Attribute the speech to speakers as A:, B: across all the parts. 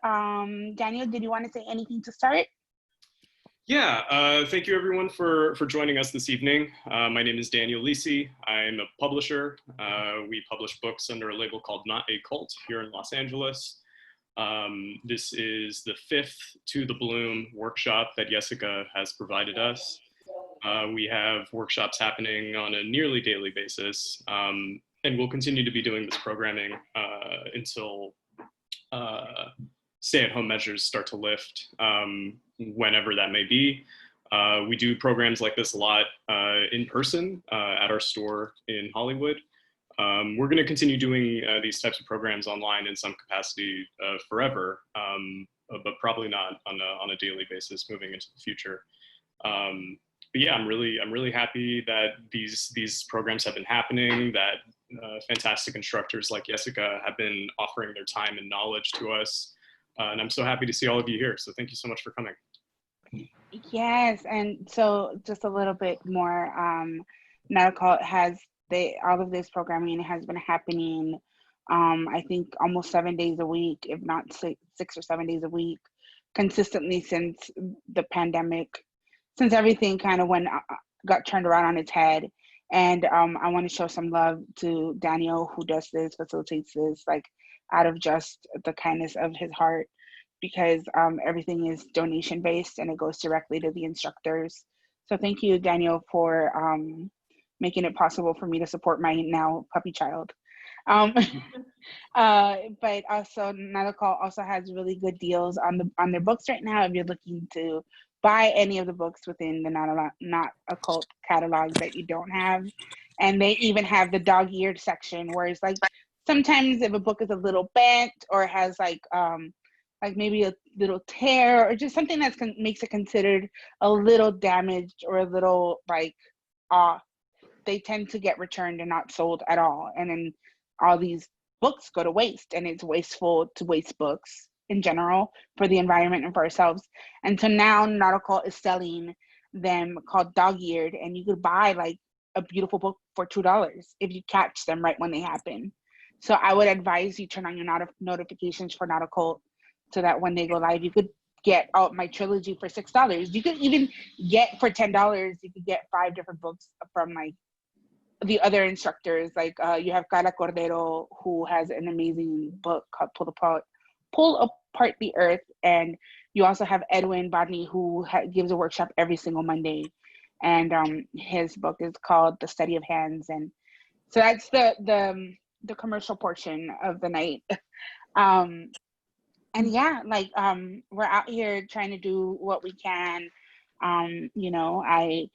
A: Daniel, did you want to say anything to start?
B: Yeah, thank you everyone for joining us this evening. My name is Daniel Lisi. I'm a publisher. We publish books under a label called Not a Cult here in Los Angeles. This is the 5th To the Bloom workshop that Yesika has provided us. We have workshops happening on a nearly daily basis, and we'll continue to be doing this programming until stay-at-home measures start to lift, whenever that may be. We do programs like this a lot in person at our store in Hollywood. We're going to continue doing these types of programs online in some capacity forever, but probably not on a daily basis moving into the future. But yeah, I'm really happy that these programs have been happening, that fantastic instructors like Yesika have been offering their time and knowledge to us. And I'm so happy to see all of you here. So thank you so much for coming.
A: Yes, and so just a little bit more. Notacult has all of this programming has been happening. I think almost 7 days a week, if not 6 or 7 days a week, consistently since the pandemic, since everything kind of got turned around on its head. And I want to show some love to Daniel, who does this, facilitates this, like out of just the kindness of his heart, because everything is donation based and it goes directly to the instructors. So thank you, Daniel, for making it possible for me to support my now puppy child. But also Notacult also has really good deals on their books right now if you're looking to buy any of the books within the Not a Cult catalog that you don't have. And they even have the dog-eared section where it's like sometimes if a book is a little bent or has like maybe a little tear or just something that makes it considered a little damaged or a little like off, they tend to get returned and not sold at all. And then all these books go to waste, and it's wasteful to waste books in general for the environment and for ourselves. And so now Nautical is selling them called dog-eared, and you could buy like a beautiful book for $2 if you catch them right when they happen. So I would advise you turn on your notifications for Nautical so that when they go live, you could get out my trilogy for $6. You could even get for $10, you could get 5 different books from like the other instructors. Like you have Carla Cordero, who has an amazing book called Pull Apart the Earth. And you also have Edwin Bodney, who gives a workshop every single Monday. And his book is called The Study of Hands. And so that's the commercial portion of the night. And yeah, like we're out here trying to do what we can. I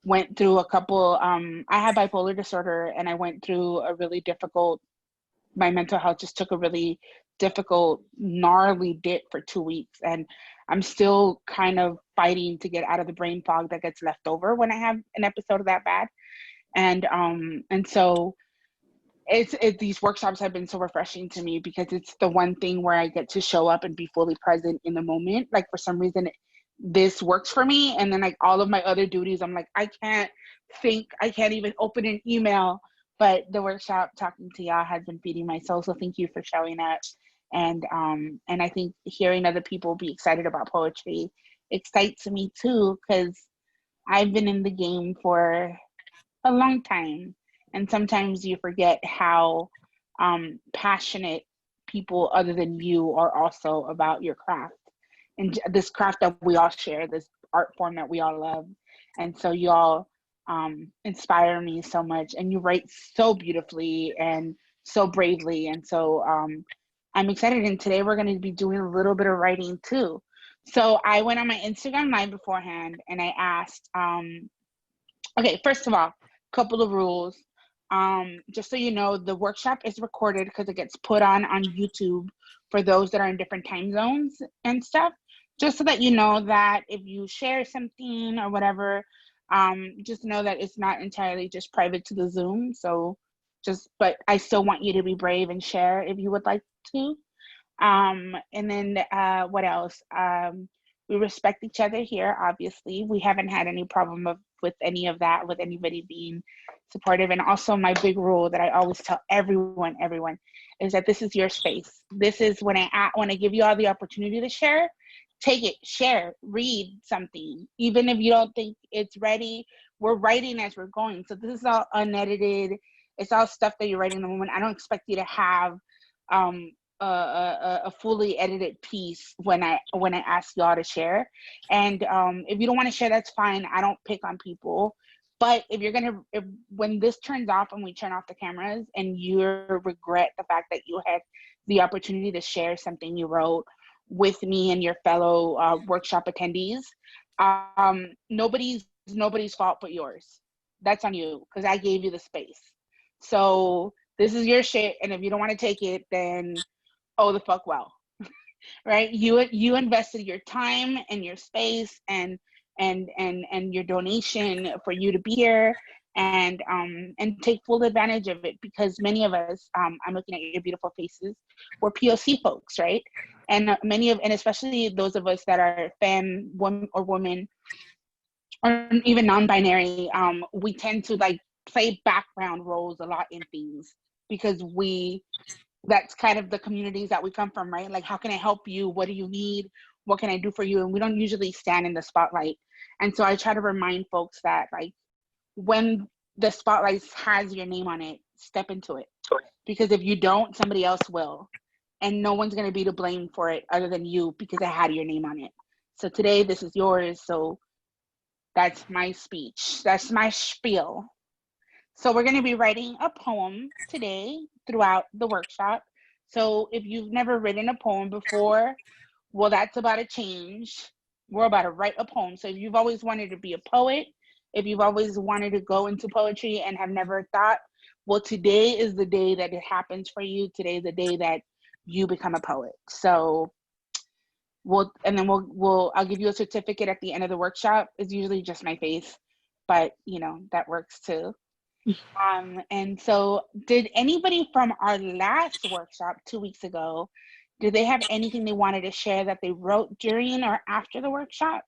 A: went through a couple, I had bipolar disorder, and I went through my mental health just took a really difficult, gnarly dip for 2 weeks. And I'm still kind of fighting to get out of the brain fog that gets left over when I have an episode that bad. And so these workshops have been so refreshing to me because it's the one thing where I get to show up and be fully present in the moment. Like for some reason, this works for me. And then like all of my other duties, I'm like, I can't even open an email. But the workshop talking to y'all has been feeding my soul. So thank you for showing up. And I think hearing other people be excited about poetry excites me too, because I've been in the game for a long time. And sometimes you forget how passionate people other than you are also about your craft. And this craft that we all share, this art form that we all love. And so y'all inspire me so much. And you write so beautifully and so bravely. And so I'm excited. And today we're going to be doing a little bit of writing too. So I went on my Instagram live beforehand and I asked, okay, first of all, couple of rules. Just so you know, the workshop is recorded because it gets put on YouTube for those that are in different time zones and stuff. Just so that you know that if you share something or whatever, just know that it's not entirely just private to the Zoom. So but I still want you to be brave and share if you would like to. And then what else? We respect each other here, obviously. We haven't had any problem with any of that, with anybody being supportive. And also my big rule that I always tell everyone, is that this is your space. This is when I give you all the opportunity to share, take it, share, read something. Even if you don't think it's ready, we're writing as we're going. So this is all unedited. It's all stuff that you're writing in the moment. I don't expect you to have a fully edited piece when I ask y'all to share. And if you don't want to share, that's fine. I don't pick on people. But when this turns off and we turn off the cameras and you regret the fact that you had the opportunity to share something you wrote with me and your fellow workshop attendees, nobody's fault but yours. That's on you, because I gave you the space. So this is your shit, and if you don't want to take it, then oh the fuck well. Right? You invested your time and your space and your donation for you to be here, and take full advantage of it, because many of us, I'm looking at your beautiful faces, we're POC folks, right? And and especially those of us that are femme, woman, or even non-binary, we tend to like play background roles a lot in things, because that's kind of the communities that we come from, right? Like, how can I help you? What do you need? What can I do for you? And we don't usually stand in the spotlight. And so I try to remind folks that, like, when the spotlight has your name on it, step into it. Because if you don't, somebody else will. And no one's going to be to blame for it other than you, because it had your name on it. So today, this is yours. So that's my speech. That's my spiel. So we're going to be writing a poem today throughout the workshop. So if you've never written a poem before, well, that's about to change. We're about to write a poem. So if you've always wanted to be a poet, if you've always wanted to go into poetry and have never thought, well, today is the day that it happens for you. Today is the day that you become a poet. So I'll give you a certificate at the end of the workshop. It's usually just my face, but that works too. And so did anybody from our last workshop 2 weeks ago, did they have anything they wanted to share that they wrote during or after the workshop?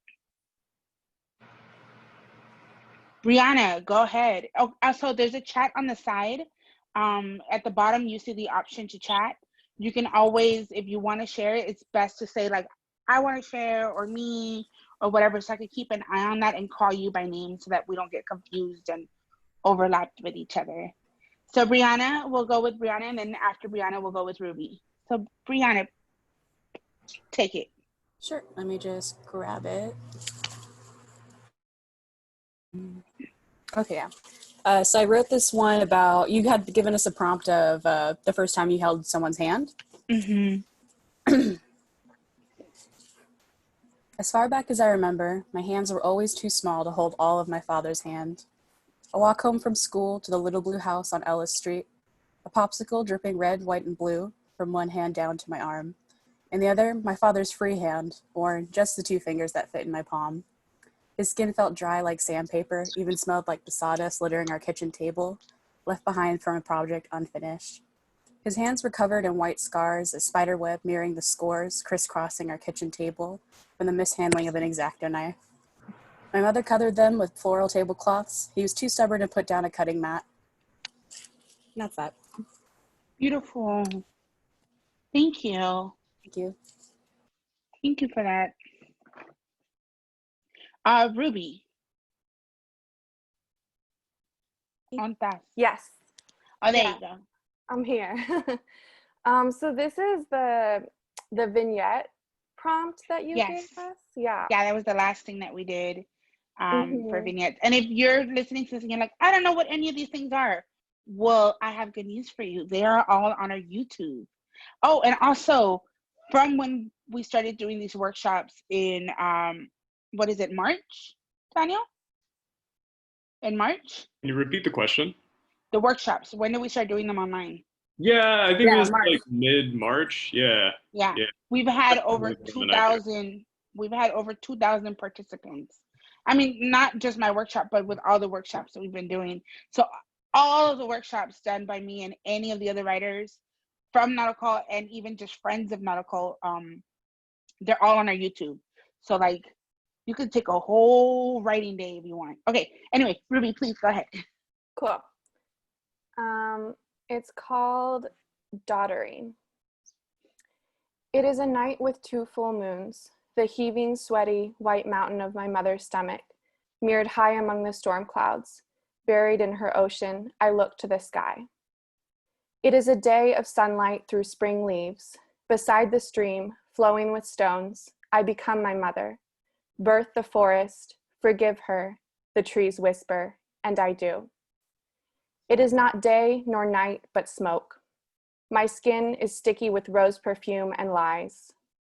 A: Brianna, go ahead. Oh, also there's a chat on the side. At the bottom, you see the option to chat. You can always, if you want to share it, it's best to say like, I want to share, or me, or whatever, so I can keep an eye on that and call you by name so that we don't get confused and overlapped with each other. So Brianna, we'll go with Brianna, and then after Brianna, we'll go with Ruby. So Brianna, take it.
C: Sure, let me just grab it. Okay, yeah. So I wrote this one about, you had given us a prompt of the first time you held someone's hand.
A: Mm-hmm.
C: As far back as I remember, my hands were always too small to hold all of my father's hand. A walk home from school to the little blue house on Ellis Street, a popsicle dripping red, white, and blue from one hand down to my arm. In the other, my father's free hand, or just the two fingers that fit in my palm. His skin felt dry like sandpaper, even smelled like the sawdust littering our kitchen table, left behind from a project unfinished. His hands were covered in white scars, a spider web mirroring the scores crisscrossing our kitchen table from the mishandling of an X-Acto knife. My mother covered them with floral tablecloths. He was too stubborn to put down a cutting mat. And that's that.
A: Beautiful. Thank you.
C: Thank you.
A: Thank you for that. Ruby. On task.
D: Yes.
A: Oh, there you go.
D: I'm here. So this is the vignette prompt that you gave us. Yeah,
A: that was the last thing that we did for vignettes. And if you're listening to this and you're like, I don't know what any of these things are, well, I have good news for you. They are all on our YouTube. Oh, and also from when we started doing these workshops in what is it, March, Daniel? In March?
B: Can you repeat the question?
A: The workshops, when did we start doing them online?
B: Yeah, I think it was
A: March.
B: like mid-March. Yeah.
A: We've had over 2,000 participants. I mean, not just my workshop, but with all the workshops that we've been doing. So all of the workshops done by me and any of the other writers from Nautical, and even just friends of Nautical, they're all on our YouTube. So like, you could take a whole writing day if you want. Okay, anyway, Ruby, please go ahead.
D: Cool. It's called Doddering. It is a night with 2 full moons, the heaving, sweaty, white mountain of my mother's stomach, mirrored high among the storm clouds. Buried in her ocean, I look to the sky. It is a day of sunlight through spring leaves. Beside the stream, flowing with stones, I become my mother. Birth the forest, forgive her, the trees whisper, and I do. It is not day nor night, but smoke. My skin is sticky with rose perfume and lies.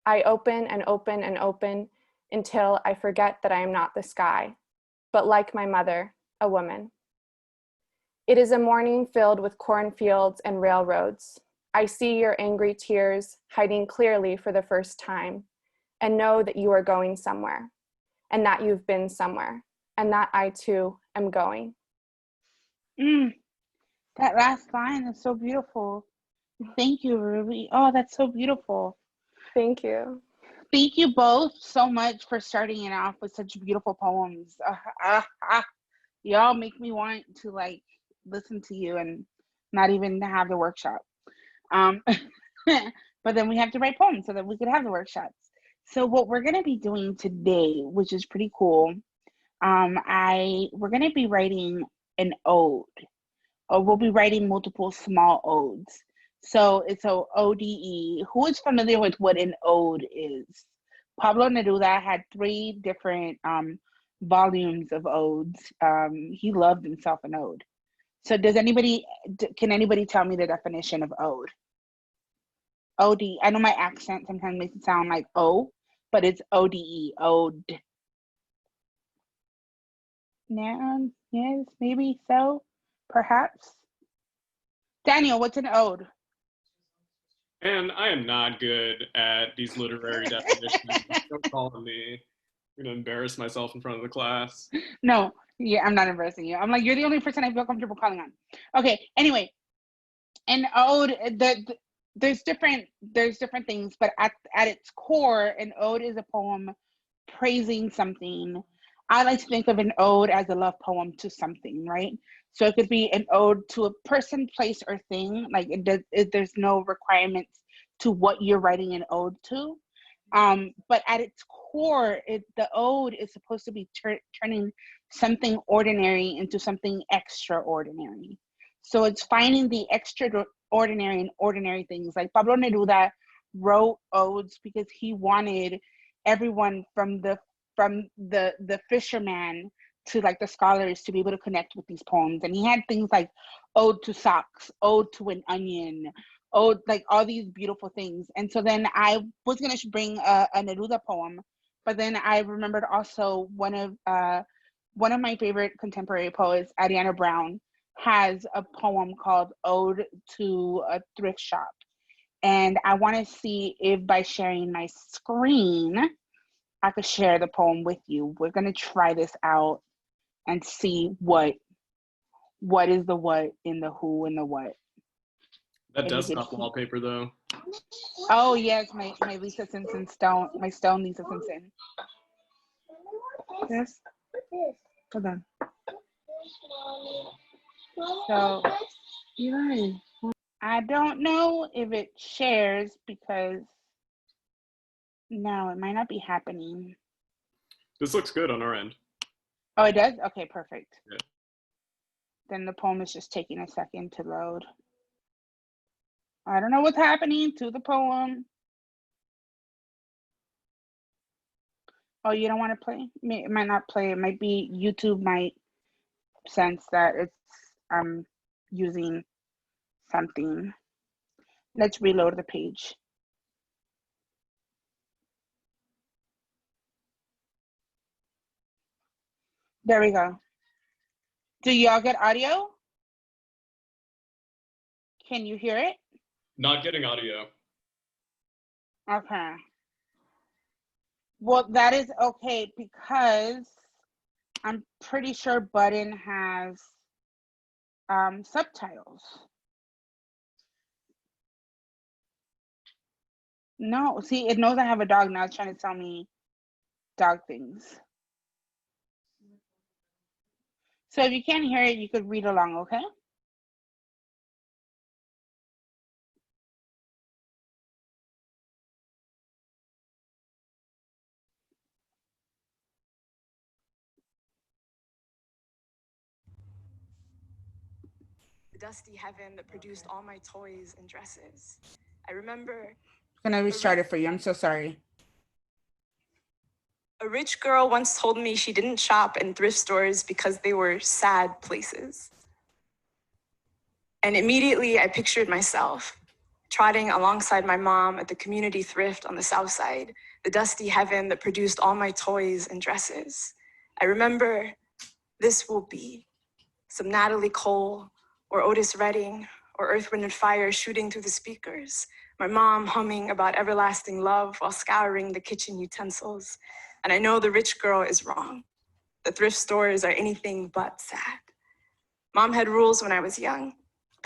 D: I open and open and open until I forget that I am not the sky, but like my mother, a woman. It is a morning filled with cornfields and railroads. I see your angry tears hiding clearly for the first time, and know that you are going somewhere, and that you've been somewhere, and that I too am going.
A: That last line is so beautiful. Thank you, Ruby. Oh, that's so beautiful.
D: Thank you.
A: Thank you both so much for starting it off with such beautiful poems. Y'all make me want to like listen to you and not even have the workshop. But then we have to write poems so that we could have the workshops. So what we're gonna be doing today, which is pretty cool, we're gonna be writing an ode, or we'll be writing multiple small odes. So it's a ODE. Who is familiar with what an ode is? Pablo Neruda had 3 different volumes of odes. He loved himself an ode. So can anybody tell me the definition of ode? OD. I know my accent sometimes makes it sound like O, but it's ODE, ode. No, yes, maybe so, perhaps. Daniel, what's an ode?
B: And I am not good at these literary definitions. Don't call on me. I'm gonna embarrass myself in front of the class.
A: No, yeah, I'm not embarrassing you. I'm like, you're the only person I feel comfortable calling on. Okay, anyway, an ode, there's different things, but at its core, an ode is a poem praising something. I like to think of an ode as a love poem to something, right? So it could be an ode to a person, place, or thing. Like there's no requirements to what you're writing an ode to. But at its core, the ode is supposed to be turning something ordinary into something extraordinary. So it's finding the extraordinary in ordinary things. Like Pablo Neruda wrote odes because he wanted everyone from the fisherman to like the scholars to be able to connect with these poems. And he had things like ode to socks, ode to an onion, ode, like all these beautiful things. And so then I was going to bring a Neruda poem, but then I remembered also one of my favorite contemporary poets, Ariana Brown, has a poem called Ode to a Thrift Shop. And I want to see if by sharing my screen, I could share the poem with you. We're going to try this out and see what is the what in the who and the what.
B: That desktop wallpaper though.
A: Oh yes, my Lisa Simpson stone, my stone Lisa Simpson. Yes. Hold on. So, yeah. I don't know if it shares because no, it might not be happening.
B: This looks good on our end.
A: Oh, it does? Okay, perfect.
B: Yeah.
A: Then the poem is just taking a second to load. I don't know what's happening to the poem. Oh, you don't want to play? It might not play. It might be YouTube might sense that I'm using something. Let's reload the page. There we go. Do y'all get audio? Can you hear it?
B: Not getting audio.
A: Okay. Well, that is okay because I'm pretty sure Button has subtitles. No, see, it knows I have a dog now. It's trying to tell me dog things. So if you can't hear it, you could read along, okay?
E: The dusty heaven that produced all my toys and dresses. I remember.
A: I'm gonna restart it for you. I'm so sorry.
E: A rich girl once told me she didn't shop in thrift stores because they were sad places. And immediately I pictured myself trotting alongside my mom at the community thrift on the south side, the dusty heaven that produced all my toys and dresses. I remember this will be some Natalie Cole or Otis Redding or Earth, Wind, and Fire shooting through the speakers, my mom humming about everlasting love while scouring the kitchen utensils. And I know the rich girl is wrong. The thrift stores are anything but sad. Mom had rules when I was young.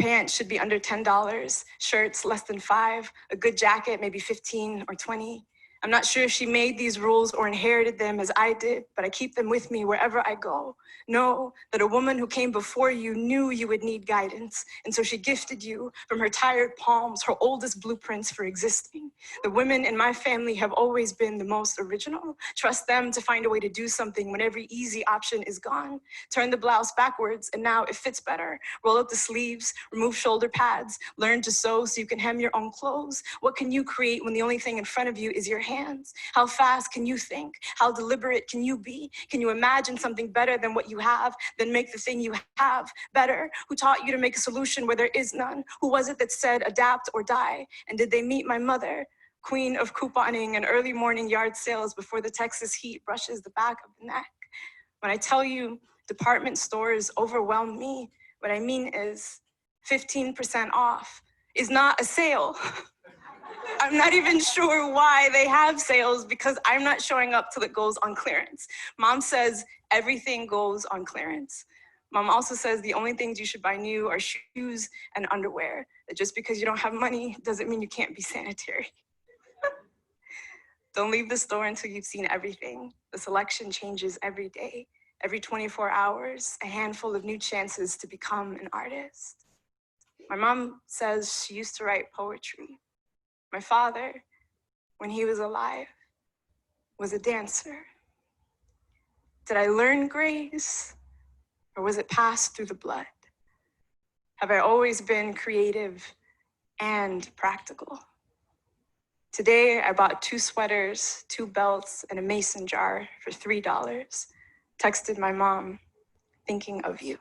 E: Pants should be under $10, shirts less than $5, a good jacket maybe 15 or 20. I'm not sure if she made these rules or inherited them as I did, but I keep them with me wherever I go. Know that a woman who came before you knew you would need guidance, and so she gifted you from her tired palms her oldest blueprints for existing. The women in my family have always been the most original. Trust them to find a way to do something when every easy option is gone. Turn the blouse backwards, and now it fits better. Roll up the sleeves, remove shoulder pads, learn to sew so you can hem your own clothes. What can you create when the only thing in front of you is your hands? How fast can you think? How deliberate can you be? Can you imagine something better than what you have, then make the thing you have better? Who taught you to make a solution where there is none? Who was it that said adapt or die? And did they meet my mother, queen of couponing and early morning yard sales before the Texas heat brushes the back of the neck? When I tell you department stores overwhelm me, what I mean is 15% off is not a sale. I'm not even sure why they have sales because I'm not showing up till it goes on clearance. Mom says everything goes on clearance. Mom also says the only things you should buy new are shoes and underwear. That just because you don't have money doesn't mean you can't be sanitary. Don't leave the store until you've seen everything. The selection changes every day. Every 24 hours, a handful of new chances to become an artist. My mom says she used to write poetry. My father, when he was alive, was a dancer. Did I learn grace, or was it passed through the blood? Have I always been creative and practical? Today, I bought 2 sweaters, 2 belts, and a mason jar for $3. Texted my mom, thinking of you.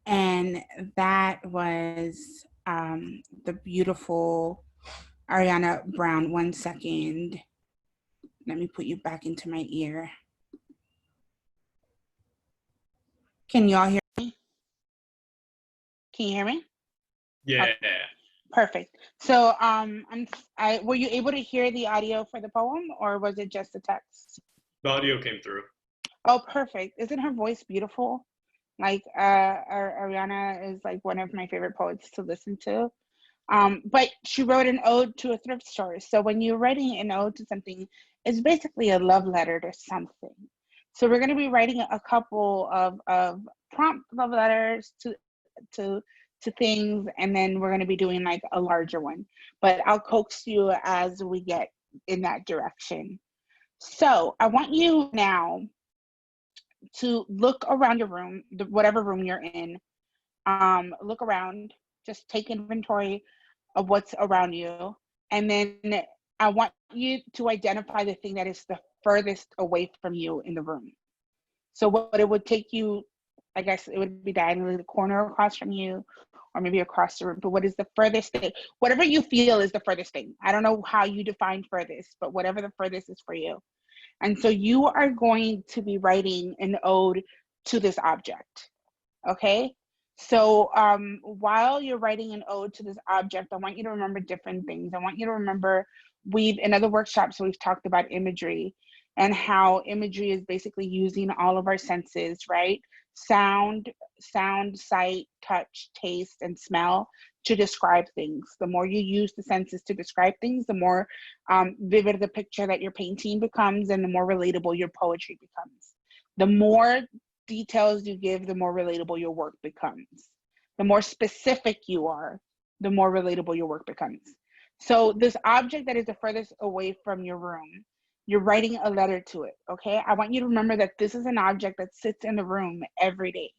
A: And that was the beautiful Ariana Brown. 1 second. Let me put you back into my ear. Can y'all hear me? Can you hear me?
B: Yeah.
A: Okay. Perfect. So were you able to hear the audio for the poem, or was it just the text?
B: The audio came through.
A: Oh, perfect. Isn't her voice beautiful? Like Ariana is like one of my favorite poets to listen to. But she wrote an ode to a thrift store. So when you're writing an ode to something, it's basically a love letter to something. So we're going to be writing a couple of prompt love letters to things, and then we're going to be doing like a larger one. But I'll coax you as we get in that direction. So I want you now to look around your room, whatever room you're in. Look around, just take inventory of what's around you. And then I want you to identify the thing that is the furthest away from you in the room. So what it would take you, I guess it would be diagonally the corner across from you, or maybe across the room, but what is the furthest thing? Whatever you feel is the furthest thing. I don't know how you define furthest, but whatever the furthest is for you. And so you are going to be writing an ode to this object, okay? So while you're writing an ode to this object, I want you to remember different things. I want you to remember, in other workshops, we've talked about imagery and how imagery is basically using all of our senses, right? Sound, sight, touch, taste, and smell to describe things. The more you use the senses to describe things, the more vivid the picture that you're painting becomes, and the more relatable your poetry becomes. The more details you give, the more relatable your work becomes. The more specific you are, the more relatable your work becomes. So this object that is the furthest away from your room, you're writing a letter to it, okay? I want you to remember that this is an object that sits in the room every day.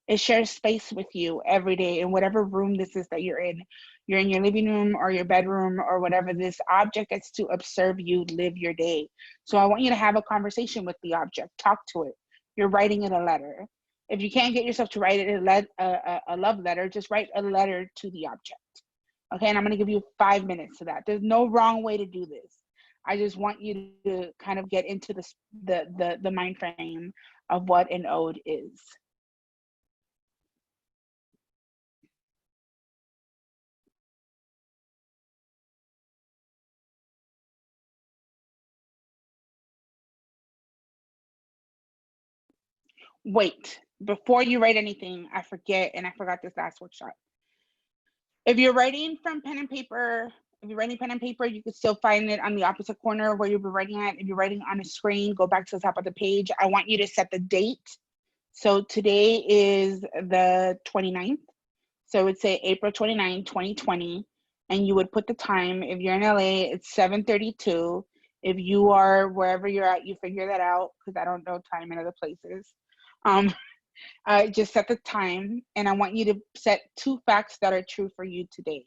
A: It shares space with you every day in whatever room this is that you're in. You're in your living room or your bedroom or whatever. This object gets to observe you live your day. So I want you to have a conversation with the object. Talk to it. You're writing it a letter. If you can't get yourself to write it a love letter, just write a letter to the object. Okay, and I'm going to give you 5 minutes to that. There's no wrong way to do this. I just want you to kind of get into the mind frame of what an ode is. Wait, before you write anything, I forgot this last workshop. If you're writing from pen and paper, if you're writing pen and paper, you can still find it on the opposite corner where you'll be writing at. If you're writing on a screen, go back to the top of the page. I want you to set the date. So today is the 29th. So it would say April 29, 2020. And you would put the time. If you're in LA, it's 7:32. If you are wherever you're at, you figure that out because I don't know time in other places. Just set the time, and I want you to set 2 facts that are true for you today.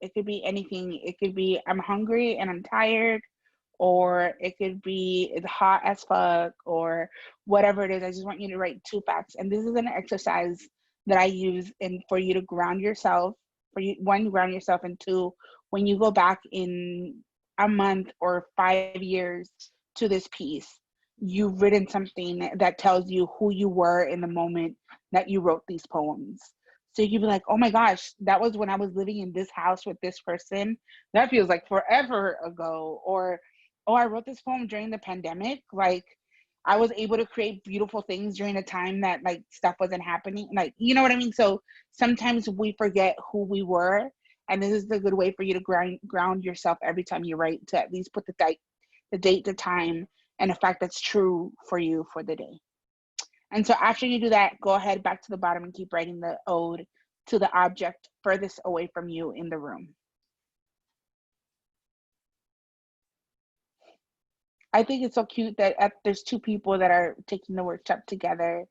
A: It could be anything. It could be I'm hungry and I'm tired, or it could be it's hot as fuck, or whatever it is. I just want you to write 2 facts, and this is an exercise that I use for you to ground yourself. For you, 1, ground yourself, and 2, when you go back in a month or 5 years to this piece, you've written something that tells you who you were in the moment that you wrote these poems. So you'd be like, oh my gosh, that was when I was living in this house with this person. That feels like forever ago. Or, oh, I wrote this poem during the pandemic. Like, I was able to create beautiful things during a time that like stuff wasn't happening. Like, you know what I mean? So sometimes we forget who we were. And this is the good way for you to ground yourself every time you write, to at least put the date, the time, and a fact that's true for you for the day. And so after you do that, go ahead back to the bottom and keep writing the ode to the object furthest away from you in the room. I think it's so cute that there's 2 people that are taking the workshop together,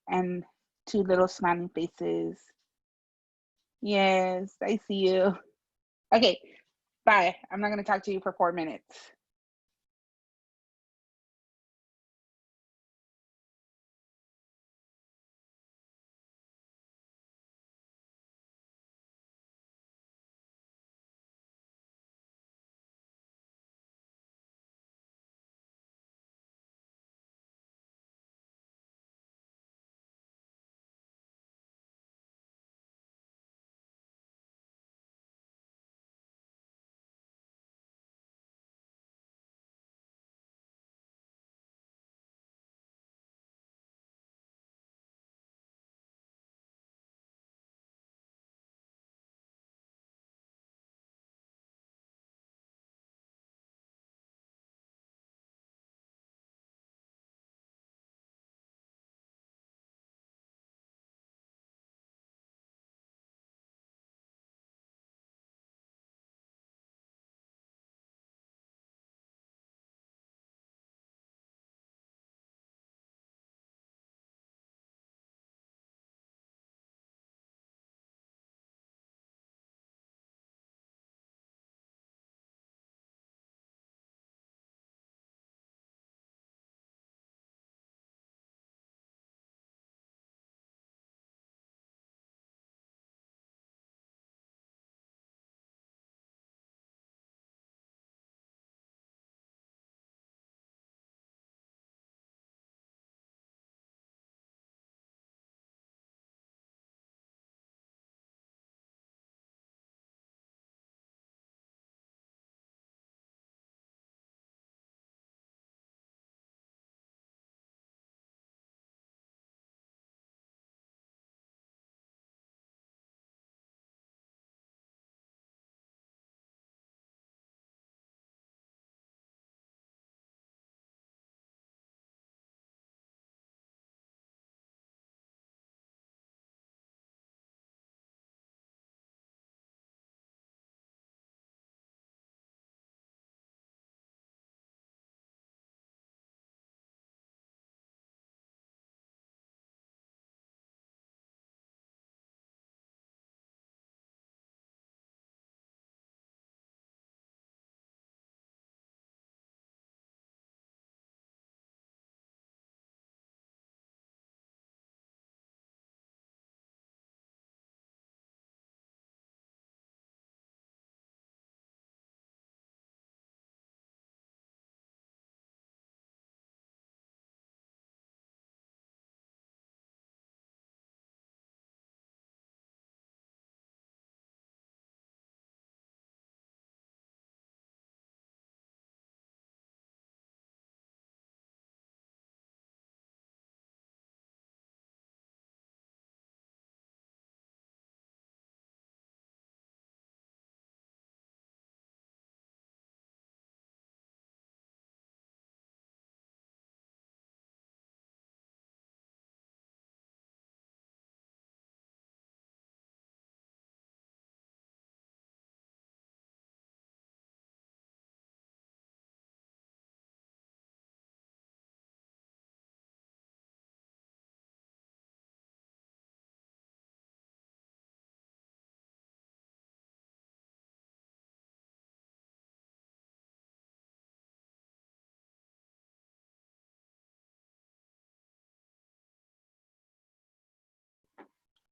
A: and 2 little smiling faces. Yes, I see you. Okay, bye. I'm not going to talk to you for 4 minutes.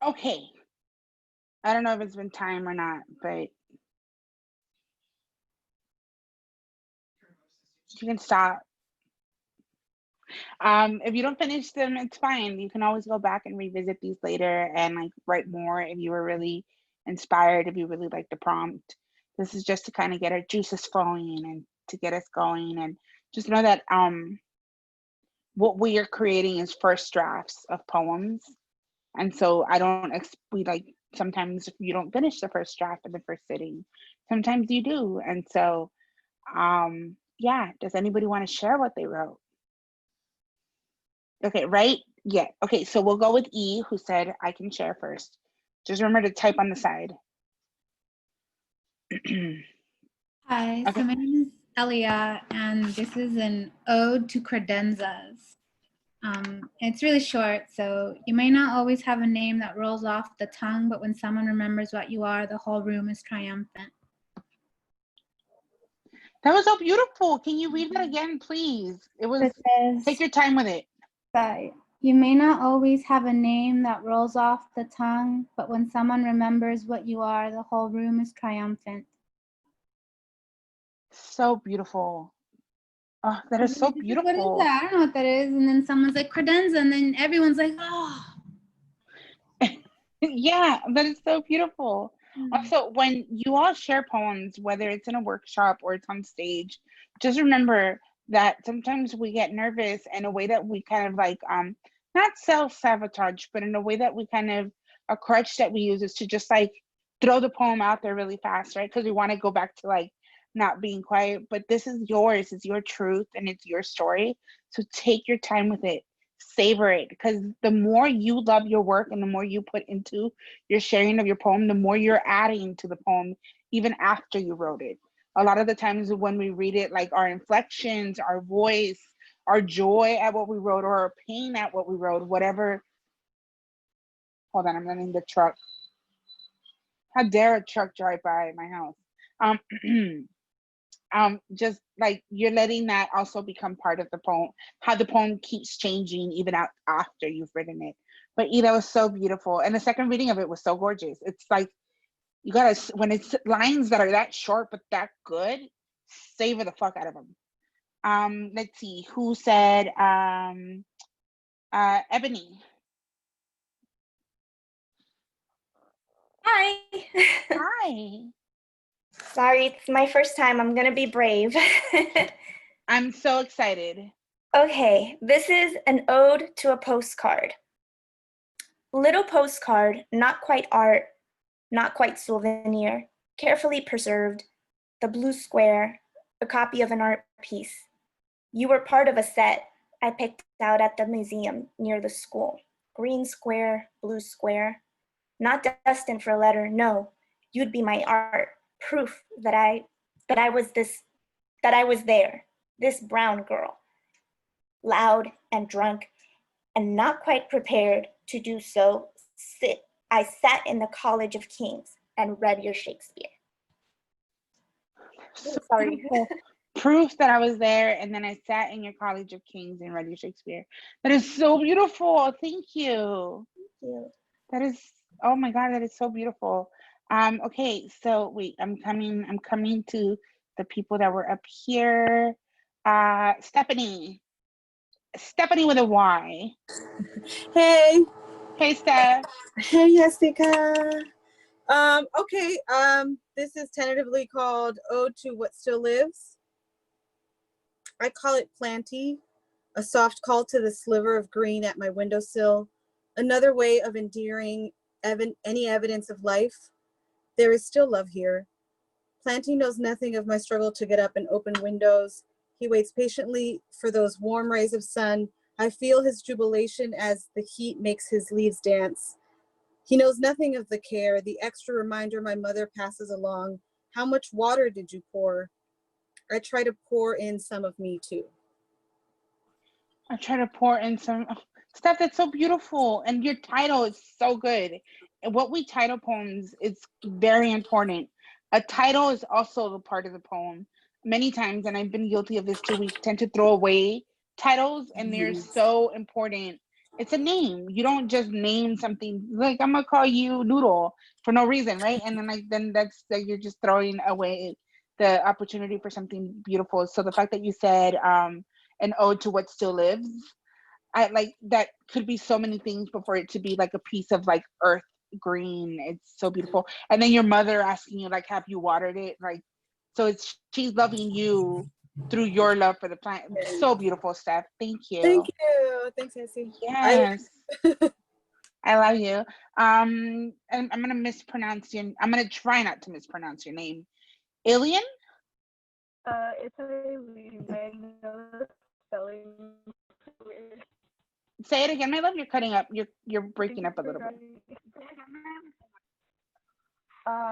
A: Okay. I don't know if it's been time or not, but you can stop. If you don't finish them, it's fine. You can always go back and revisit these later and like write more if you were really inspired, if you really like the prompt. This is just to kind of get our juices flowing and to get us going, and just know that what we are creating is first drafts of poems. And so I don't we like sometimes you don't finish the first draft in the first sitting. Sometimes you do. And so yeah, does anybody want to share what they wrote? Okay, right? Yeah. Okay, so we'll go with E, who said I can share first. Just remember to type on the side.
F: Hi, so
A: Okay.
F: my name is Elia, and this is an ode to credenzas. It's really short, so you may not always have a name that rolls off the tongue, but when someone remembers what you are, the whole room is triumphant.
A: That was so beautiful. Can you read that again, please? It was,
F: It says,
A: take your time with it.
F: that you may not always have a name that rolls off the tongue, but when someone remembers what you are, the whole room is triumphant.
A: So beautiful. Oh, that is so
F: What is
A: beautiful.
F: that? I don't know what that is. And then someone's like credenza, and then everyone's like, oh.
A: Yeah, that is so beautiful. Also, when you all share poems, whether it's in a workshop or it's on stage, just remember that sometimes we get nervous in a way that we kind of like not self-sabotage, but in a way that we kind of a crutch that we use is to just like throw the poem out there really fast, right? Because we want to go back to like not being quiet. But this is yours, it's your truth, and it's your story. So take your time with it, savor it, because the more you love your work and the more you put into your sharing of your poem, the more you're adding to the poem even after you wrote it. A lot of the times when we read it, like our inflections, our voice, our joy at what we wrote, or our pain at what we wrote, whatever. Hold on, I'm letting the truck. How dare a truck drive by my house? Just like you're letting that also become part of the poem, how the poem keeps changing even out after you've written it. But Ida was so beautiful, and the second reading of it was so gorgeous. It's like you gotta, when it's lines that are that short but that good, savor the fuck out of them. Let's see who said Ebony.
G: Hi.
A: Hi.
G: Sorry, it's my first time. I'm gonna be brave.
A: I'm so excited.
G: Okay, this is an ode to a postcard. Little postcard, not quite art, not quite souvenir, carefully preserved, the blue square, a copy of an art piece. You were part of a set I picked out at the museum near the school. Green square, blue square, not destined for a letter, no. You'd be my art, proof that I was there, this brown girl, loud and drunk and not quite prepared to do so. I sat in the College of Kings and read your Shakespeare.
A: So
G: Sorry.
A: beautiful. Proof that I was there, and then I sat in your College of Kings and read your Shakespeare. That is so beautiful. Thank you.
G: Thank you.
A: That is, oh my God, that is so beautiful. Okay, so wait, I'm coming to the people that were up here. Stephanie with a Y.
H: Hey.
A: Hey, Steph.
H: Hey, Yesika. Okay, this is tentatively called Ode to What Still Lives. I call it Planty, a soft call to the sliver of green at my windowsill, another way of endearing any evidence of life. There is still love here. Planty knows nothing of my struggle to get up and open windows. He waits patiently for those warm rays of sun. I feel his jubilation as the heat makes his leaves dance. He knows nothing of the care, the extra reminder my mother passes along. How much water did you pour? I try to pour in some of me too.
A: I try to pour in some stuff that's so beautiful, and your title is so good. And what we title poems is very important. A title is also the part of the poem. Many times, and I've been guilty of this too, we tend to throw away titles, and they're so important It's a name. You don't just name something like I'm gonna call you Noodle for no reason, right? And then that's like you're just throwing away the opportunity for something beautiful. So the fact that you said an ode to what still lives, I like that could be so many things before it to be like a piece of like earth green. It's so beautiful. And then your mother asking you like, have you watered it? Like, so she's loving you through your love for the plant. So beautiful, Steph. Thank you.
H: Thank you. Thanks, Nancy.
A: Yes. I love you. And I'm gonna mispronounce I'm gonna try not to mispronounce your name. Alien?
I: It's Eileen. I know the spelling is weird.
A: Say it again, my love. You're cutting up. You're breaking up a little bit.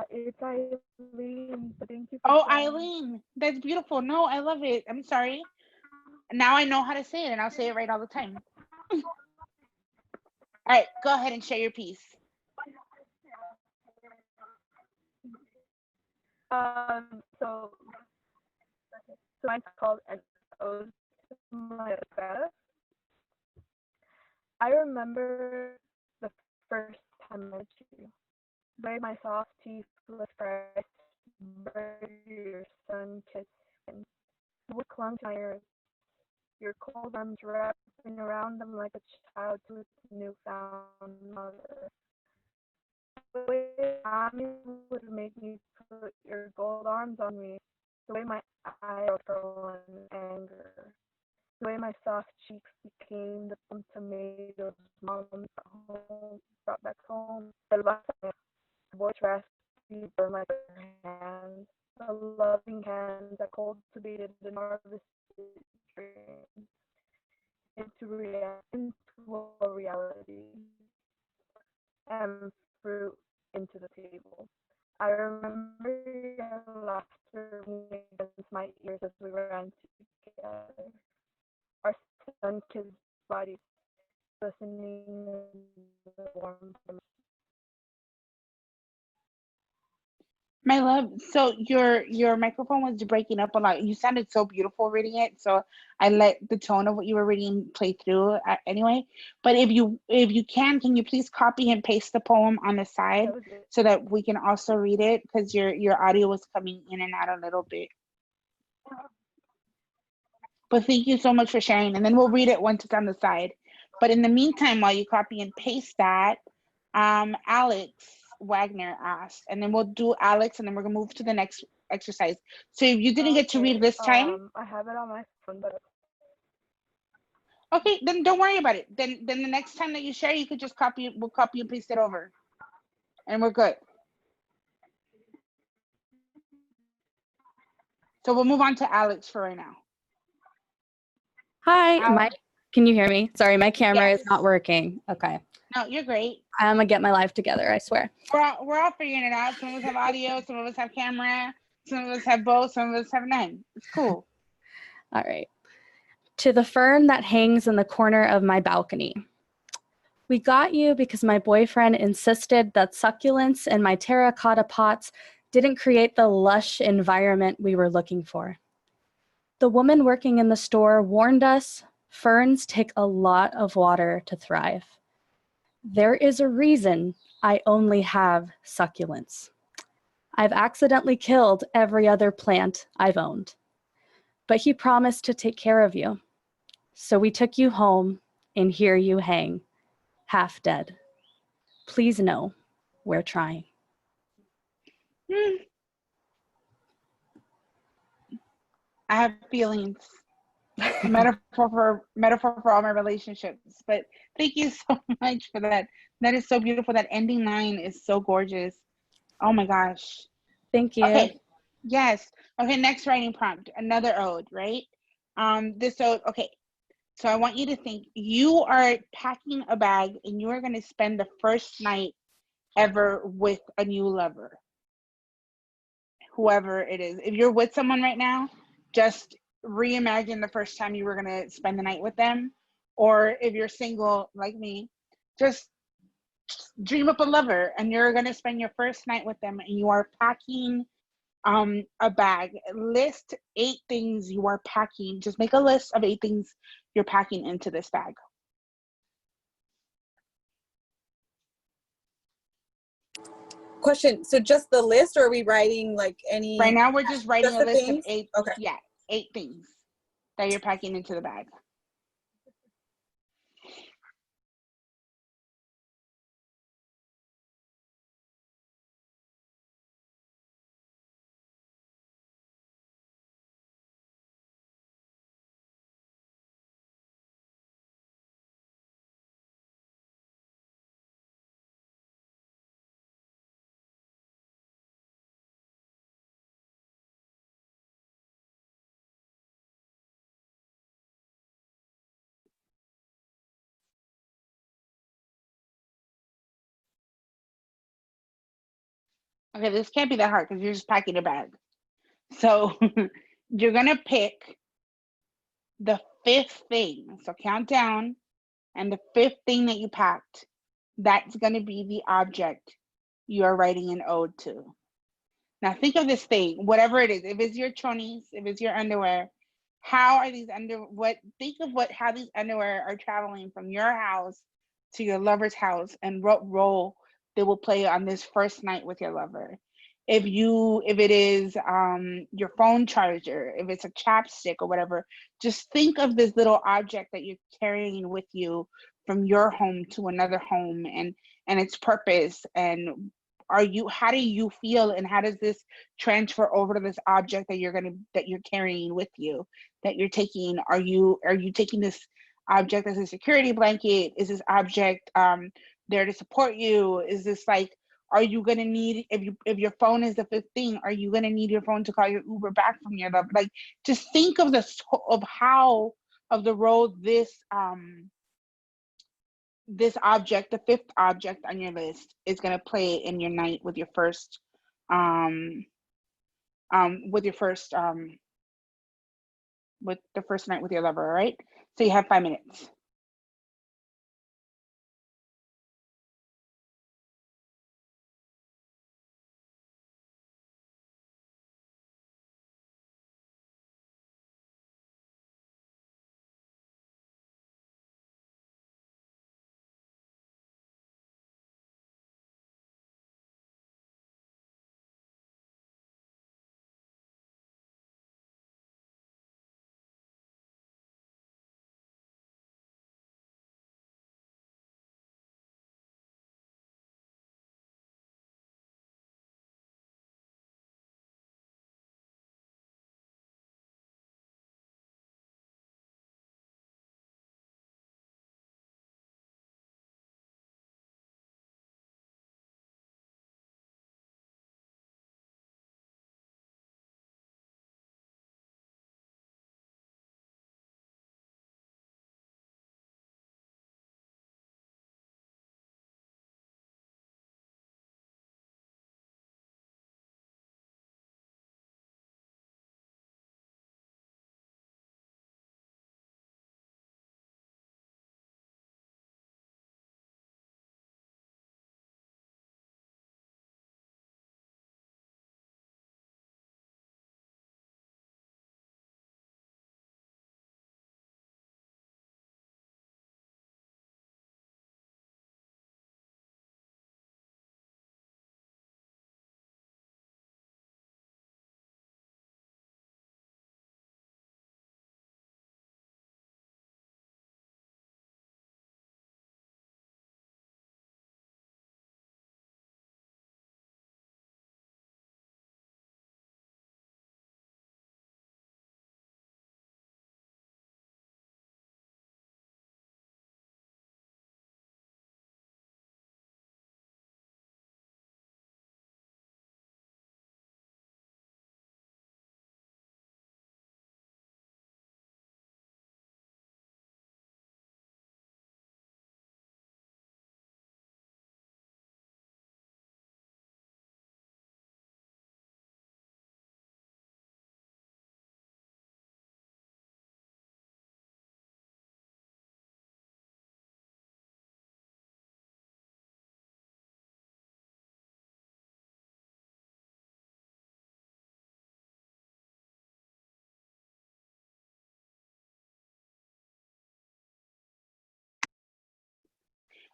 I: It's Eileen, but thank you for
A: Oh,
I: sharing.
A: Eileen. That's beautiful. No, I love it. I'm sorry. Now I know how to say it, and I'll say it right all the time. All right, go ahead and share your piece.
I: So mine's called An Ode to My Best. I remember the first time I met you. The way my soft teeth was pressed, your sun-kissed skin. You would clung to my ears, your cold arms wrapping around them like a child to its newfound mother. The way mommy would make me put your gold arms on me, the way my eyes would roll in anger, the way my soft cheeks became the plum tomatoes mom brought back home. The voice raspy burn like her hands, the loving hands that cultivated and harvested dreams into a reality and fruit into the table. I remember your laughter against my ears as we ran together. Our sun-kissed bodies listening in the warmth.
A: My love, so your microphone was breaking up a lot. You sounded so beautiful reading it, so I let the tone of what you were reading play through anyway. But if you can you please copy and paste the poem on the side so that we can also read it, because your audio was coming in and out a little bit. But thank you so much for sharing, and then we'll read it once it's on the side. But in the meantime, while you copy and paste that, Alex Wagner asked, and then we'll do Alex, and then we're gonna move to the next exercise. So if you didn't get to read this time,
I: I have it on my phone, but
A: okay, then don't worry about it. Then the next time that you share, you could just we'll copy and paste it over, and we're good. So we'll move on to Alex for right now.
J: Hi, can you hear me? Sorry, my camera
A: Yes.
J: is not working. Okay.
A: No, you're great.
J: I'm gonna get my life together, I swear.
A: We're all figuring it out. Some of us have audio, some of us have camera, some of us have both, some of us have none. It's cool.
J: All right. To the fern that hangs in the corner of my balcony. We got you because my boyfriend insisted that succulents in my terracotta pots didn't create the lush environment we were looking for. The woman working in the store warned us ferns take a lot of water to thrive. There is a reason I only have succulents. I've accidentally killed every other plant I've owned. But he promised to take care of you. So we took you home, and here you hang, half dead. Please know, we're trying.
A: I have feelings. Metaphor for all my relationships. But thank you so much for that. That is so beautiful. That ending line is so gorgeous. Oh my gosh.
J: Thank you.
A: Okay. Yes. Okay, next writing prompt. Another ode, right? This ode, okay. So I want you to think you are packing a bag and you are going to spend the first night ever with a new lover. Whoever it is. If you're with someone right now, just reimagine the first time you were going to spend the night with them. Or if you're single like me, just dream up a lover and you're going to spend your first night with them, and you are packing a bag. List 8 things you are packing. Just make a list of 8 things you're packing into this bag.
H: question. So just the list, or are we writing like any?
A: Right now, we're just writing
H: Just
A: a
H: the
A: list of
H: things?
A: 8.
H: Okay.
A: Yeah, 8 things that you're packing into the bag. Okay, this can't be that hard because you're just packing a bag. So you're gonna pick the 5th thing. So count down, and the 5th thing that you packed, that's gonna be the object you are writing an ode to. Now think of this thing, whatever it is. If it's your chonies, if it's your underwear, how are these think of how these underwear are traveling from your house to your lover's house, and what role they will play on this first night with your lover. If it is your phone charger, if it's a chapstick or whatever, just think of this little object that you're carrying with you from your home to another home, and its purpose, and how do you feel, and how does this transfer over to this object that you're carrying with you, that you're taking. Are you taking this object as a security blanket? Is this object there to support you? Is this like, are you going to need, if your phone is the 5th thing, are you going to need your phone to call your Uber back from your love? Like, just think of the role this object, the 5th object on your list, is going to play in your night with your first with the first night with your lover. All right, so you have 5 minutes.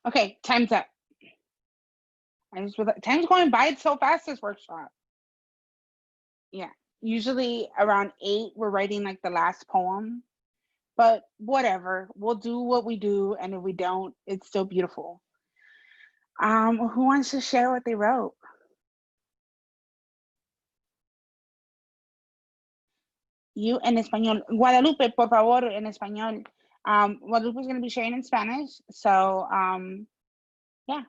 A: Okay, time's up. Time's going by. It's so fast, this workshop. Yeah. Usually around 8, we're writing like the last poem. But whatever. We'll do what we do, and if we don't, it's still beautiful. Who wants to share what they wrote? You en español. Guadalupe, por favor, en español. Guadalupe's going to be sharing in Spanish. So, yeah.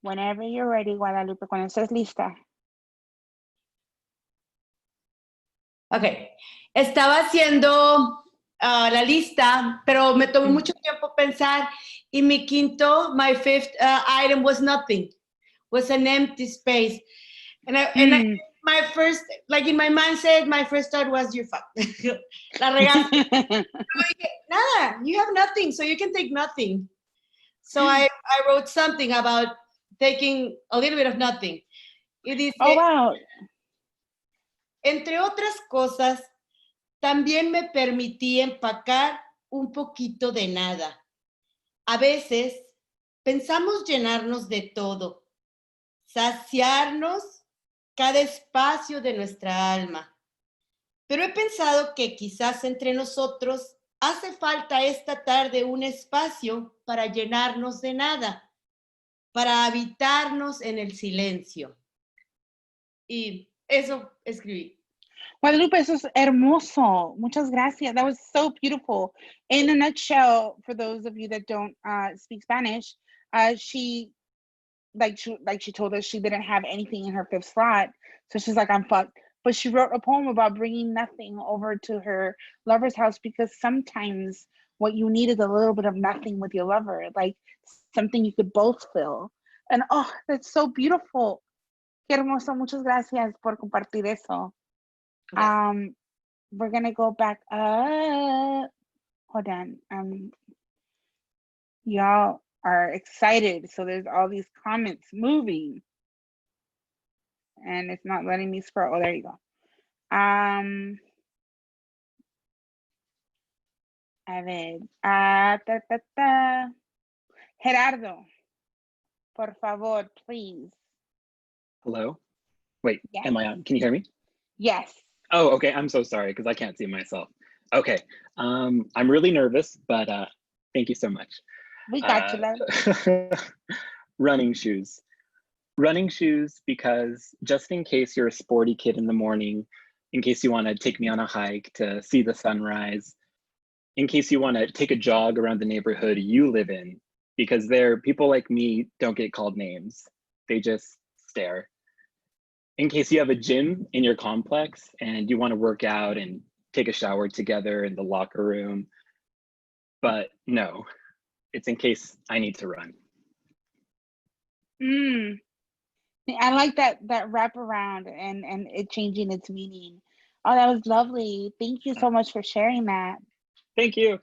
A: Whenever you're ready, Guadalupe, cuando estés lista.
K: Ok. Estaba haciendo la lista, pero me tomó mucho tiempo pensar. Y mi quinto, my fifth item was nothing. Was an empty space. My first, like in my mindset, my first thought was, you fuck. La regaste. Nada, you have nothing, so you can take nothing. So I wrote something about taking a little bit of nothing. Y dice,
A: oh, wow.
K: Entre otras cosas, también me permití empacar un poquito de nada. A veces pensamos llenarnos de todo, saciarnos cada espacio de nuestra alma. Pero he pensado que quizás entre nosotros hace falta esta tarde un espacio para llenarnos de nada, para habitarnos en el silencio. Y eso escribí.
A: Guadalupe, eso es hermoso. Muchas gracias. That was so beautiful. In a nutshell, for those of you that don't speak Spanish, she told us she didn't have anything in her 5th slot. So she's like, I'm fucked. But she wrote a poem about bringing nothing over to her lover's house because sometimes what you need is a little bit of nothing with your lover, like something you could both fill. And oh, that's so beautiful. Qué hermoso. Muchas gracias por compartir eso. Yes. We're gonna go back up. Hold on. Y'all are excited, so there's all these comments moving, and it's not letting me scroll. Oh, there you go. A ver. Gerardo, por favor, please.
L: Hello? Wait,
A: yes.
L: Am I on? Can you hear me?
A: Yes.
L: Oh, okay. I'm so sorry because I can't see myself. Okay. I'm really nervous, but thank you so much.
A: We got you, love.
L: Running shoes. Running shoes because just in case you're a sporty kid in the morning, in case you want to take me on a hike to see the sunrise, in case you want to take a jog around the neighborhood you live in, because there, people like me don't get called names. They just stare. In case you have a gym in your complex and you want to work out and take a shower together in the locker room. But no, it's in case I need to run.
A: I like that wraparound and it changing its meaning. Oh, that was lovely. Thank you so much for sharing that.
L: Thank you.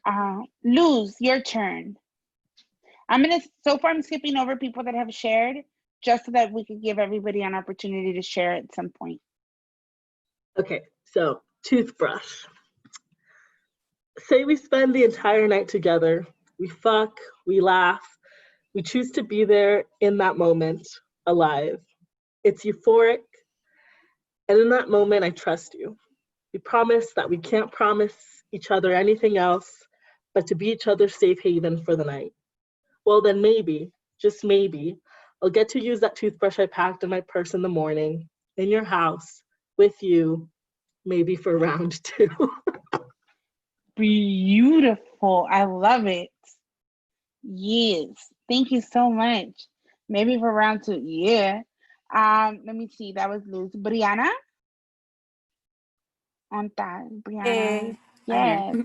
A: Luz, your turn. So far I'm skipping over people that have shared just so that we could give everybody an opportunity to share at some point.
M: Okay, so toothbrush. Say we spend the entire night together. We fuck, we laugh, we choose to be there in that moment, alive. It's euphoric, and in that moment, I trust you. We promise that we can't promise each other anything else but to be each other's safe haven for the night. Well, then maybe, just maybe, I'll get to use that toothbrush I packed in my purse in the morning, in your house, with you, maybe for round 2.
A: Beautiful. I love it. Yes. Thank you so much. Maybe for round 2. Yeah. Let me see. That was Luz. Brianna? On that. Brianna.
C: Hey.
A: Yes.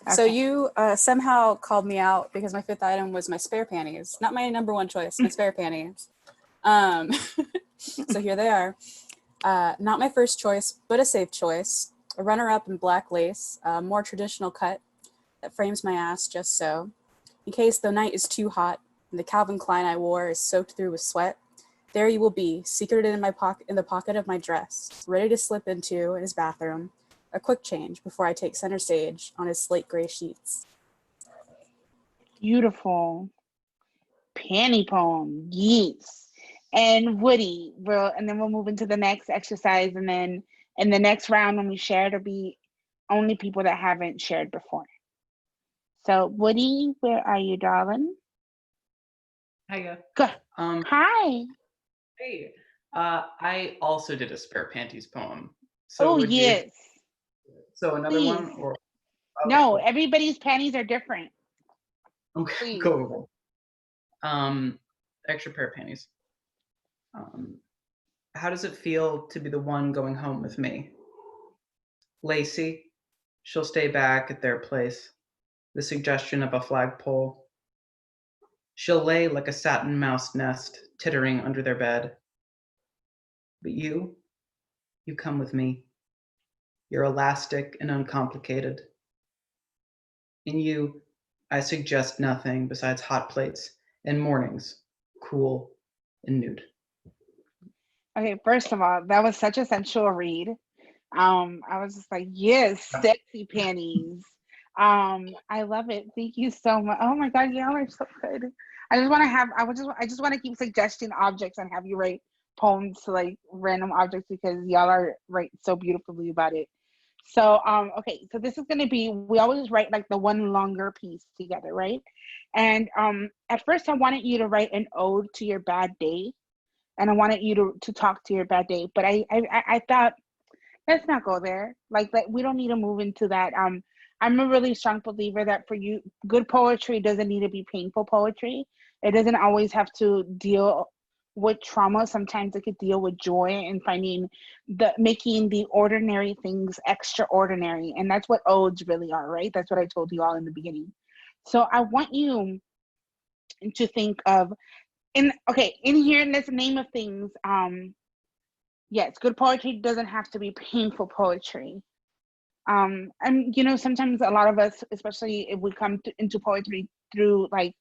C: So you somehow called me out because my 5th item was my spare panties. Not my number 1 choice, my spare panties. So here they are. Not my first choice, but a safe choice. A runner-up in black lace, a more traditional cut that frames my ass just so. In case the night is too hot and the Calvin Klein I wore is soaked through with sweat, there you will be, secreted in the pocket of my dress, ready to slip into his bathroom, a quick change before I take center stage on his slate gray sheets.
A: Beautiful. Panty poem, yes. And Woody, and then we'll move into the next exercise, and then in the next round when we share, it'll be only people that haven't shared before. So Woody, where are you, darling?
N: Hiya.
A: Go. Hi.
N: Hey. I also did a spare panties poem. So
A: Oh,
N: would
A: yes.
N: So another
A: Please.
N: one, or okay,
A: no,
N: cool.
A: Everybody's panties are different.
N: Okay,
A: Please.
N: cool. Extra pair of panties. How does it feel to be the one going home with me? Lisi, she'll stay back at their place. The suggestion of a flagpole. She'll lay like a satin mouse nest, tittering under their bed. But you come with me. You're elastic and uncomplicated. In you, I suggest nothing besides hot plates and mornings, cool and nude.
A: Okay, first of all, that was such a sensual read. I was just like, yes, sexy panties. I love it. Thank you so much. Oh my God, y'all are so good. I just want to keep suggesting objects and have you write poems to like random objects because y'all are write so beautifully about it. So, okay, so this is going to be, we always write like the one longer piece together, right? And at first I wanted you to write an ode to your bad day. And I wanted you to talk to your bad day. But I thought, let's not go there. Like we don't need to move into that. I'm a really strong believer that for you, good poetry doesn't need to be painful poetry. It doesn't always have to deal with trauma. Sometimes it could deal with joy and making the ordinary things extraordinary. And that's what odes really are, right? That's what I told you all in the beginning. So I want you to think of, in here in this name of things, yes, good poetry doesn't have to be painful poetry. And sometimes a lot of us, especially if we come into poetry through like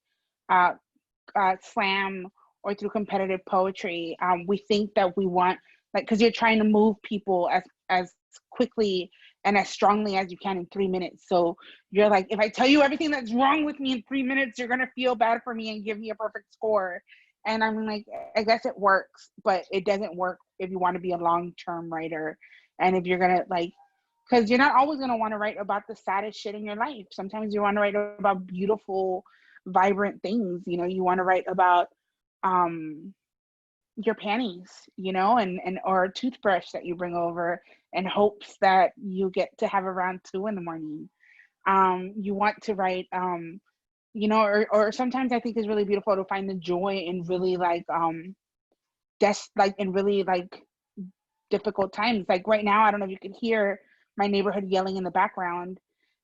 A: slam or through competitive poetry, we think that we want, like, because you're trying to move people as quickly and as strongly as you can in 3 minutes. So you're like, if I tell you everything that's wrong with me in 3 minutes, you're gonna feel bad for me and give me a perfect score. And I'm like, I guess it works, but it doesn't work if you want to be a long-term writer. And if you're gonna because you're not always gonna want to write about the saddest shit in your life. Sometimes you want to write about beautiful, vibrant things. You want to write about your panties, and or a toothbrush that you bring over in hopes that you get to have around 2 a.m. You want to write or sometimes I think it's really beautiful to find the joy in really in really difficult times. Like right now, I don't know if you can hear my neighborhood yelling in the background,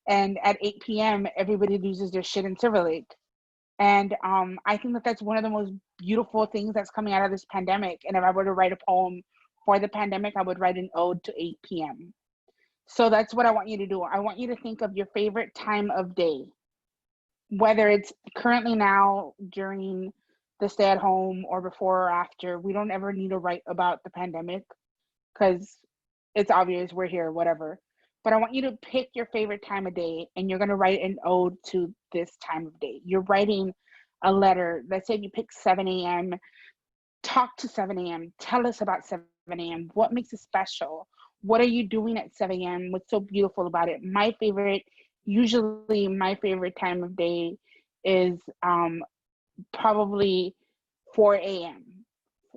A: and at 8 p.m. everybody loses their shit in Silver Lake. And I think that that's one of the most beautiful things that's coming out of this pandemic. And if I were to write a poem for the pandemic, I would write an ode to 8 p.m. So that's what I want you to do. I want you to think of your favorite time of day, whether it's currently now during the stay at home or before or after. We don't ever need to write about the pandemic because it's obvious we're here, whatever. But I want you to pick your favorite time of day and you're going to write an ode to this time of day. You're writing a letter. Let's say you pick 7 a.m. Talk to 7 a.m. Tell us about 7 a.m. What makes it special? What are you doing at 7 a.m.? What's so beautiful about it? Usually my favorite time of day is probably 4 a.m.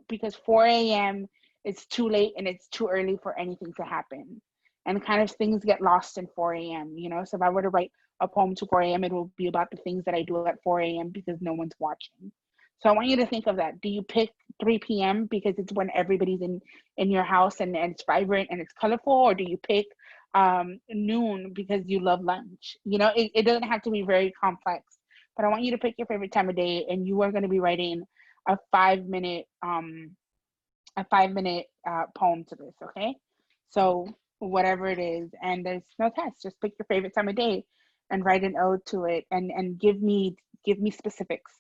A: because 4 a.m. it's too late and it's too early for anything to happen. And kind of things get lost in 4 a.m., So if I were to write a poem to 4 a.m., it will be about the things that I do at 4 a.m. because no one's watching. So I want you to think of that. Do you pick 3 p.m. because it's when everybody's in your house and it's vibrant and it's colorful? Or do you pick noon because you love lunch? It doesn't have to be very complex, but I want you to pick your favorite time of day, and you are going to be writing a 5-minute poem to this, okay? So whatever it is, and there's no test, just pick your favorite time of day and write an ode to it, and give me specifics.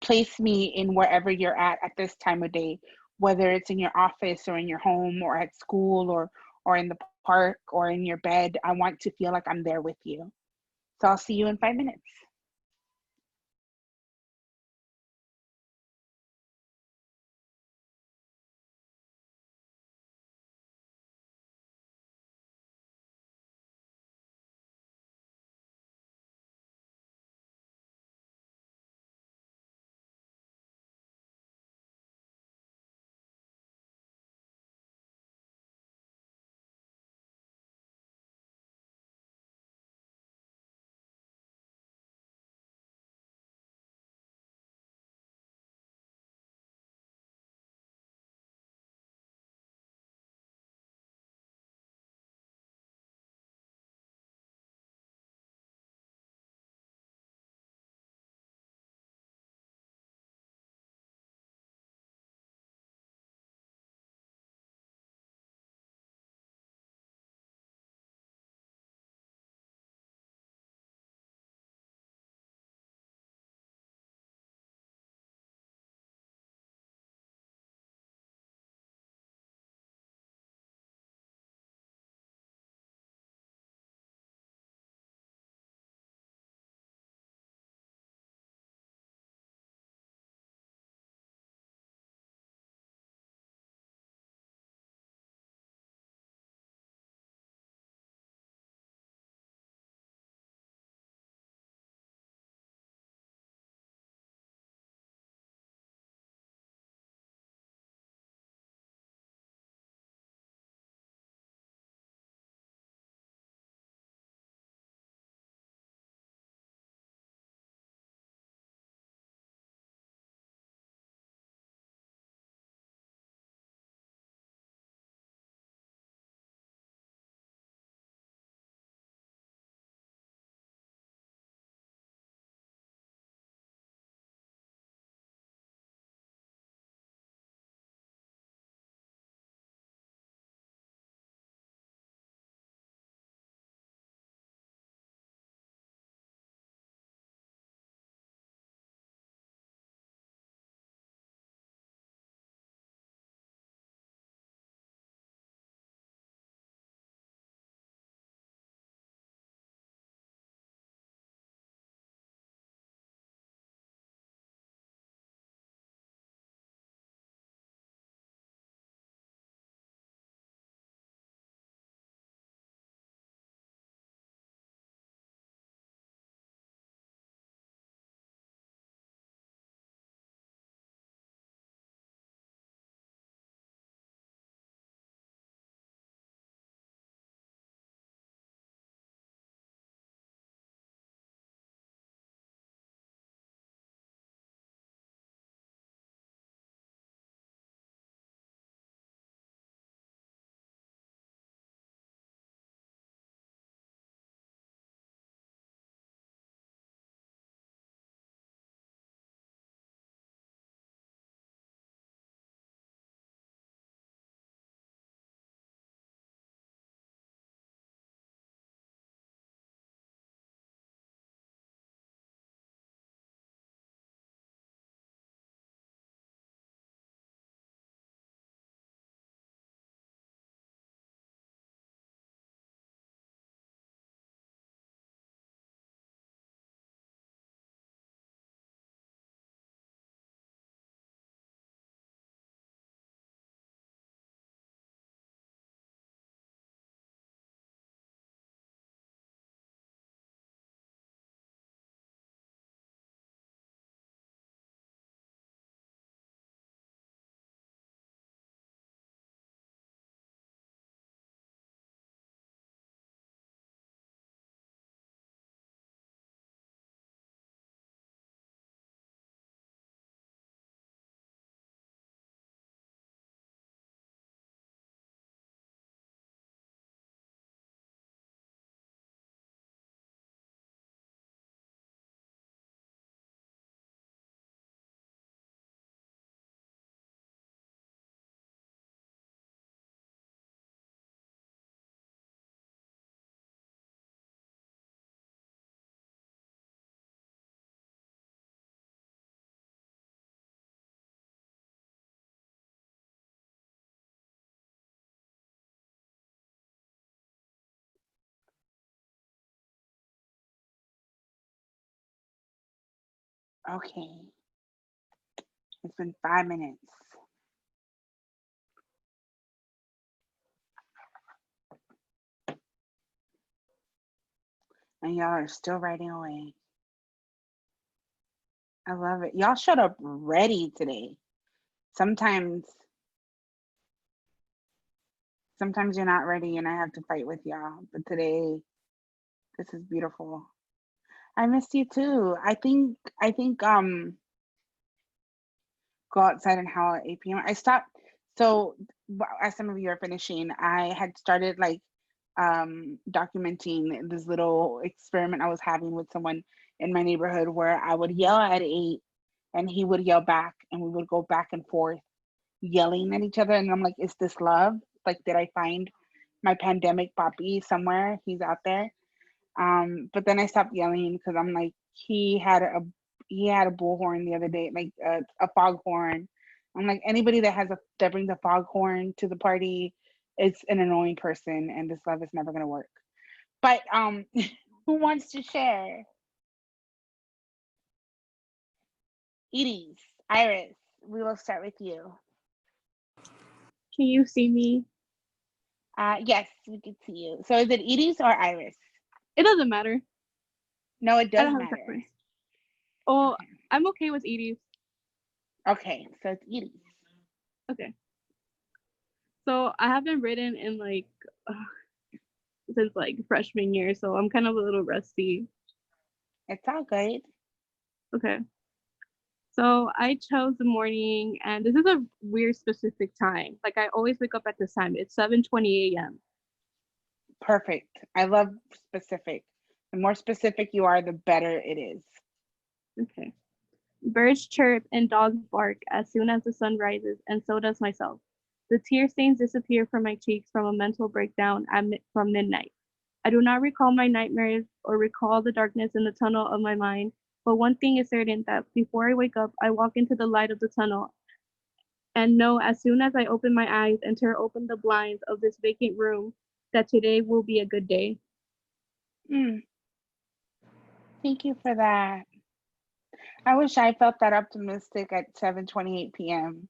A: Place me in wherever you're at this time of day, whether it's in your office or in your home or at school or in the park or in your bed, I want to feel like I'm there with you. So I'll see you in 5 minutes. Okay. It's been 5 minutes. And y'all are still writing away. I love it. Y'all showed up ready today. Sometimes you're not ready and I have to fight with y'all. But today, this is beautiful. I missed you too. I think go outside and howl at 8 p.m. I stopped. So as some of you are finishing, I had started like documenting this little experiment I was having with someone in my neighborhood where I would yell at 8 and he would yell back and we would go back and forth yelling at each other. And I'm like, is this love? Like, did I find my pandemic puppy somewhere? He's out there. But then I stopped yelling because I'm like, he had a bullhorn the other day, like a foghorn. I'm like, anybody that brings a foghorn to the party is an annoying person, and this love is never gonna work. But who wants to share? Edie's, Iris, we will start with you.
O: Can you see me?
A: Yes, we can see you. So is it Edie's or Iris?
O: It doesn't matter.
A: No, it
O: I
A: does
O: don't have a
A: matter.
O: preference. Oh, I'm okay with Edie's.
A: Okay, so it's Edie's.
O: Okay. So I haven't written in like since like freshman year, so I'm kind of a little rusty.
A: It's all good.
O: Okay. So I chose the morning, and this is a weird specific time. Like I always wake up at this time. It's 7:20 a.m.
A: Perfect. I love specific. The more specific you are, the better it is.
O: Okay. Birds chirp and dogs bark as soon as the sun rises, and so does myself. The tear stains disappear from my cheeks from a mental breakdown from midnight. I do not recall my nightmares or recall the darkness in the tunnel of my mind, but one thing is certain, that before I wake up, I walk into the light of the tunnel and know as soon as I open my eyes and tear open the blinds of this vacant room that today will be a good day.
A: Thank you for that. I wish I felt that optimistic at 7:28 p.m.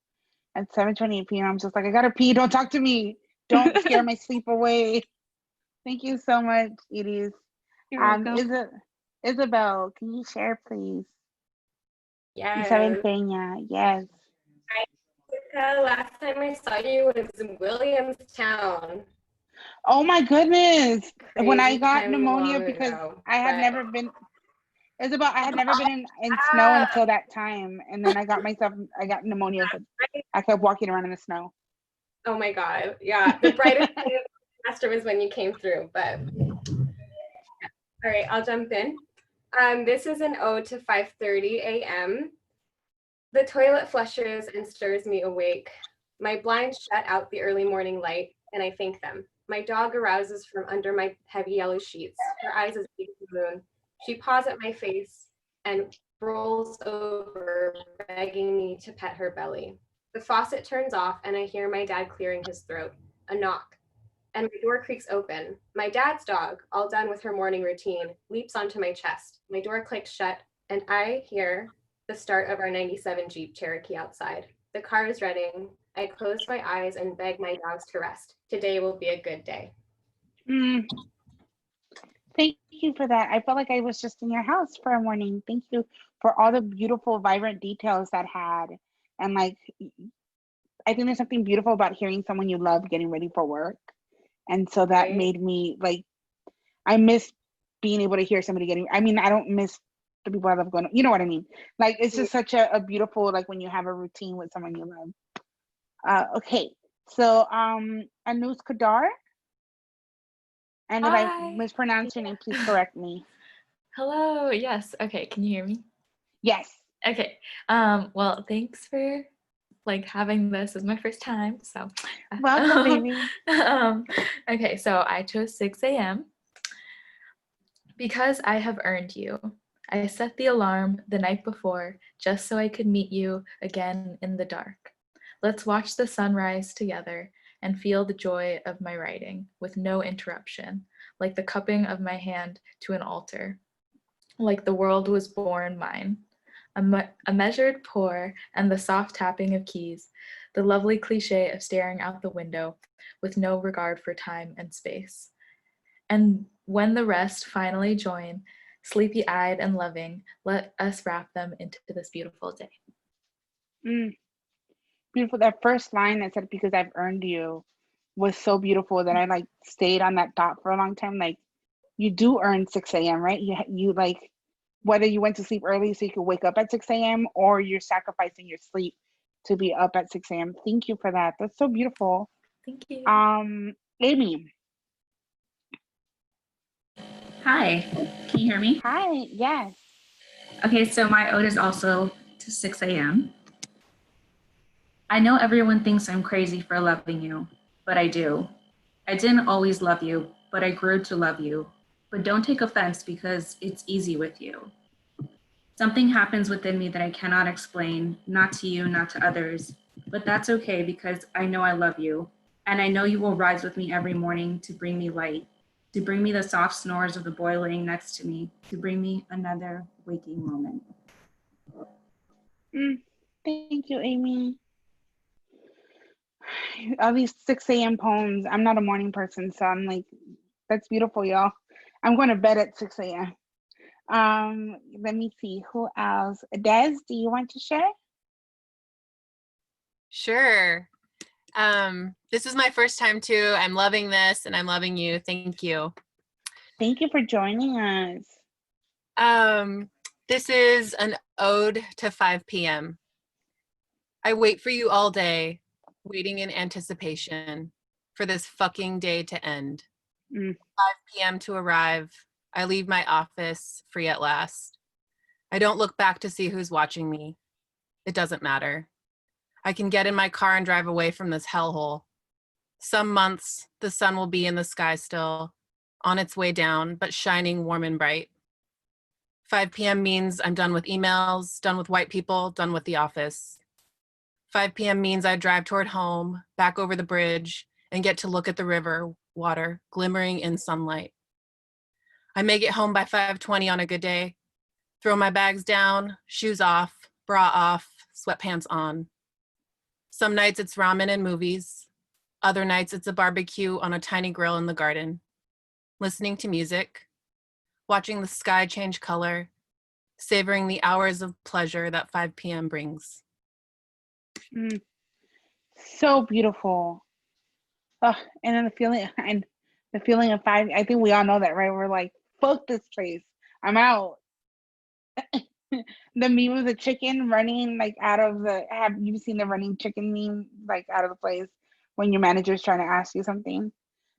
A: At 7:28 p.m., I'm just like, I gotta pee. Don't talk to me. Don't scare my sleep away. Thank you so much, Edie's.
O: You're welcome.
A: Isabel, can you share, please?
P: Yes.
A: Isabel Peña, yes.
P: Last time I saw you was in Williamstown.
A: Oh my goodness. When I
P: Crazy
A: got
P: time
A: pneumonia
P: long
A: because
P: ago,
A: I had
P: but-
A: never been, Isabel, I had never been in snow until that time. And then I got pneumonia because I kept walking around in the snow.
P: Oh my God. Yeah. The brightest day of the semester was when you came through, but yeah. All right, I'll jump in. This is an ode to 5:30 a.m. The toilet flushes and stirs me awake. My blinds shut out the early morning light, and I thank them. My dog arouses from under my heavy yellow sheets. Her eyes as big as the moon. She paws at my face and rolls over, begging me to pet her belly. The faucet turns off, and I hear my dad clearing his throat. A knock, and my door creaks open. My dad's dog, all done with her morning routine, leaps onto my chest. My door clicks shut, and I hear the start of our 97 Jeep Cherokee outside. The car is running. I close my eyes and beg my dogs to rest. Today will be a good day.
A: Thank you for that. I felt like I was just in your house for a morning. Thank you for all the beautiful, vibrant details that had. And like, I think there's something beautiful about hearing someone you love getting ready for work. And so that made me like, I miss being able to hear somebody I don't miss the people I love going, you know what I mean? Like, it's just such a beautiful, like when you have a routine with someone you love. Okay, so Anus Kadar. And if I mispronounce your name, please correct me.
Q: Hello, yes. Okay, can you hear me?
A: Yes.
Q: Okay. Well, thanks for like having this as my first time. So
A: welcome, baby.
Q: Okay, so I chose 6 a.m. Because I have earned you. I set the alarm the night before just so I could meet you again in the dark. Let's watch the sunrise together and feel the joy of my writing with no interruption, like the cupping of my hand to an altar, like the world was born mine. a measured pour, and the soft tapping of keys, the lovely cliche of staring out the window with no regard for time and space. And when the rest finally join, sleepy-eyed and loving, let us wrap them into this beautiful day.
A: Beautiful. That first line that said, because I've earned you, was so beautiful that I like stayed on that thought for a long time. Like, you do earn 6 a.m., right? You like, whether you went to sleep early so you could wake up at 6 a.m. or you're sacrificing your sleep to be up at 6 a.m. Thank you for that. That's so beautiful.
Q: Thank you.
A: Amy.
R: Hi, can you hear me?
A: Hi, yes.
R: Okay, so my ode is also to 6 a.m. I know everyone thinks I'm crazy for loving you, but I do. I didn't always love you, but I grew to love you. But don't take offense because it's easy with you. Something happens within me that I cannot explain, not to you, not to others, but that's okay because I know I love you, and I know you will rise with me every morning to bring me light, to bring me the soft snores of the boy laying next to me, to bring me another waking moment.
A: Thank you, Amy. All these 6 a.m. poems. I'm not a morning person, so I'm like, that's beautiful, y'all. I'm going to bed at 6 a.m. Let me see, who else? Des, do you want to share?
S: Sure. This is my first time too. I'm loving this and I'm loving you. Thank you.
A: Thank you for joining us.
S: This is an ode to 5 p.m. I wait for you all day, waiting in anticipation for this fucking day to end. 5 p.m. to arrive. I leave my office free at last. I don't look back to see who's watching me. It doesn't matter. I can get in my car and drive away from this hellhole. Some months, the sun will be in the sky still, on its way down, but shining warm and bright. 5 p.m. means I'm done with emails, done with white people, done with the office. 5 p.m. means I drive toward home, back over the bridge, and get to look at the river water glimmering in sunlight. I may get home by 5:20 on a good day, throw my bags down, shoes off, bra off, sweatpants on. Some nights it's ramen and movies. Other nights it's a barbecue on a tiny grill in the garden, listening to music, watching the sky change color, savoring the hours of pleasure that 5 p.m. brings.
A: So beautiful. And then the feeling of 5, I think we all know that, right? We're like, fuck this place, I'm out. The meme of the chicken running like out of the, have you seen the running chicken meme, like out of the place when your manager's trying to ask you something?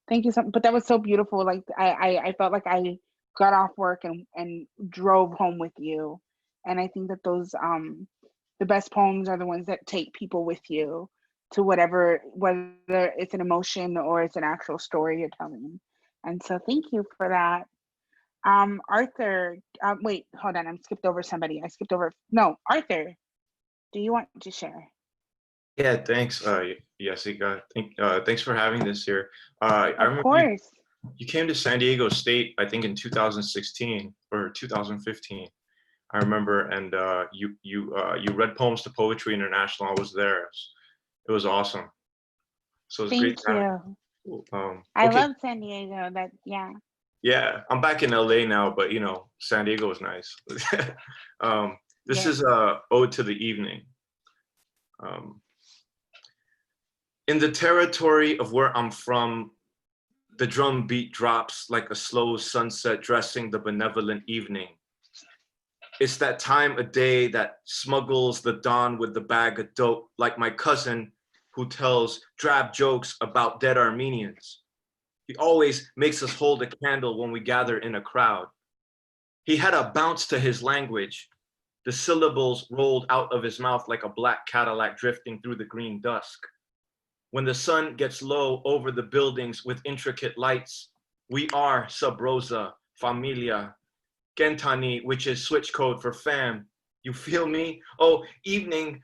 A: Thank you so, but that was so beautiful. Like I felt like I got off work and drove home with you. And I think that those the best poems are the ones that take people with you to whether it's an emotion or it's an actual story you're telling. And so thank you for that. Arthur, wait, hold on, I skipped over somebody. No, Arthur, do you want to share?
T: Yeah, thanks, Yesika. Thanks for having this here. I
A: Of
T: remember
A: course.
T: you came to San Diego State, I think in 2016 or 2015. I remember, and you read poems to Poetry International. I was there. It was awesome. So it's great
A: Thank
T: to have
A: you.
T: you.
A: I
T: Okay.
A: love San Diego. Yeah.
T: Yeah, I'm back in LA now, but you know, San Diego is nice. This is a ode to the evening. In the territory of where I'm from, the drum beat drops like a slow sunset dressing the benevolent evening. It's that time of day that smuggles the dawn with the bag of dope, like my cousin who tells drab jokes about dead Armenians. He always makes us hold a candle when we gather in a crowd. He had a bounce to his language. The syllables rolled out of his mouth like a black Cadillac drifting through the green dusk. When the sun gets low over the buildings with intricate lights, we are sub rosa, familia, Gentani, which is switch code for fam. You feel me? Oh, evening,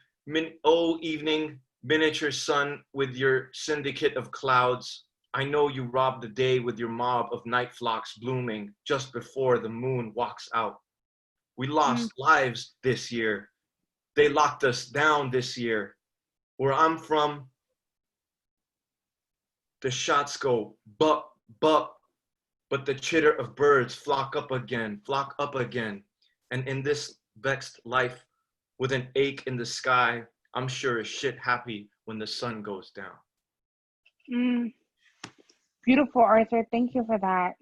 T: miniature sun with your syndicate of clouds. I know you robbed the day with your mob of night phlox blooming just before the moon walks out. We lost lives this year. They locked us down this year. Where I'm from, the shots go but the chitter of birds flock up again. And in this vexed life, with an ache in the sky, I'm sure as shit happy when the sun goes down.
A: Beautiful, Arthur. Thank you for that.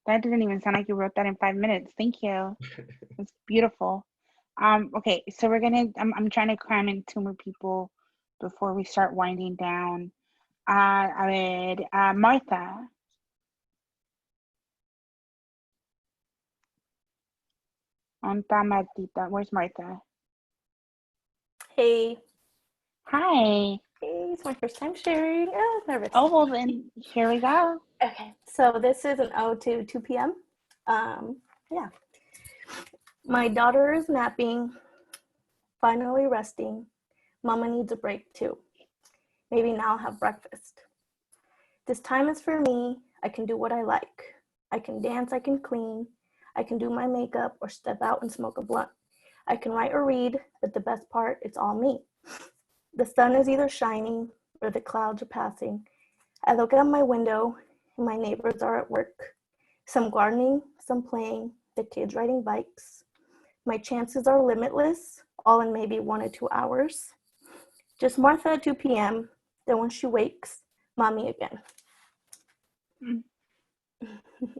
A: That didn't even sound like you wrote that in 5 minutes. Thank you. It's beautiful. Okay, so I'm trying to cram in 2 more people before we start winding down. Martha. Martita. Where's Martha?
U: Hey.
A: Hi.
U: Hey, it's my first time sharing. Oh, nervous.
A: Oh, well then, here we go.
U: Okay, so this is an ode to 2 p.m. Yeah. My daughter is napping, finally resting. Mama needs a break too. Maybe now I'll have breakfast. This time is for me. I can do what I like. I can dance, I can clean. I can do my makeup or step out and smoke a blunt. I can write or read, but the best part, it's all me. The sun is either shining or the clouds are passing. I look out my window and my neighbors are at work. Some gardening, some playing, the kids riding bikes. My chances are limitless, all in maybe 1 or 2 hours. Just Martha at 2 p.m., then when she wakes, mommy again.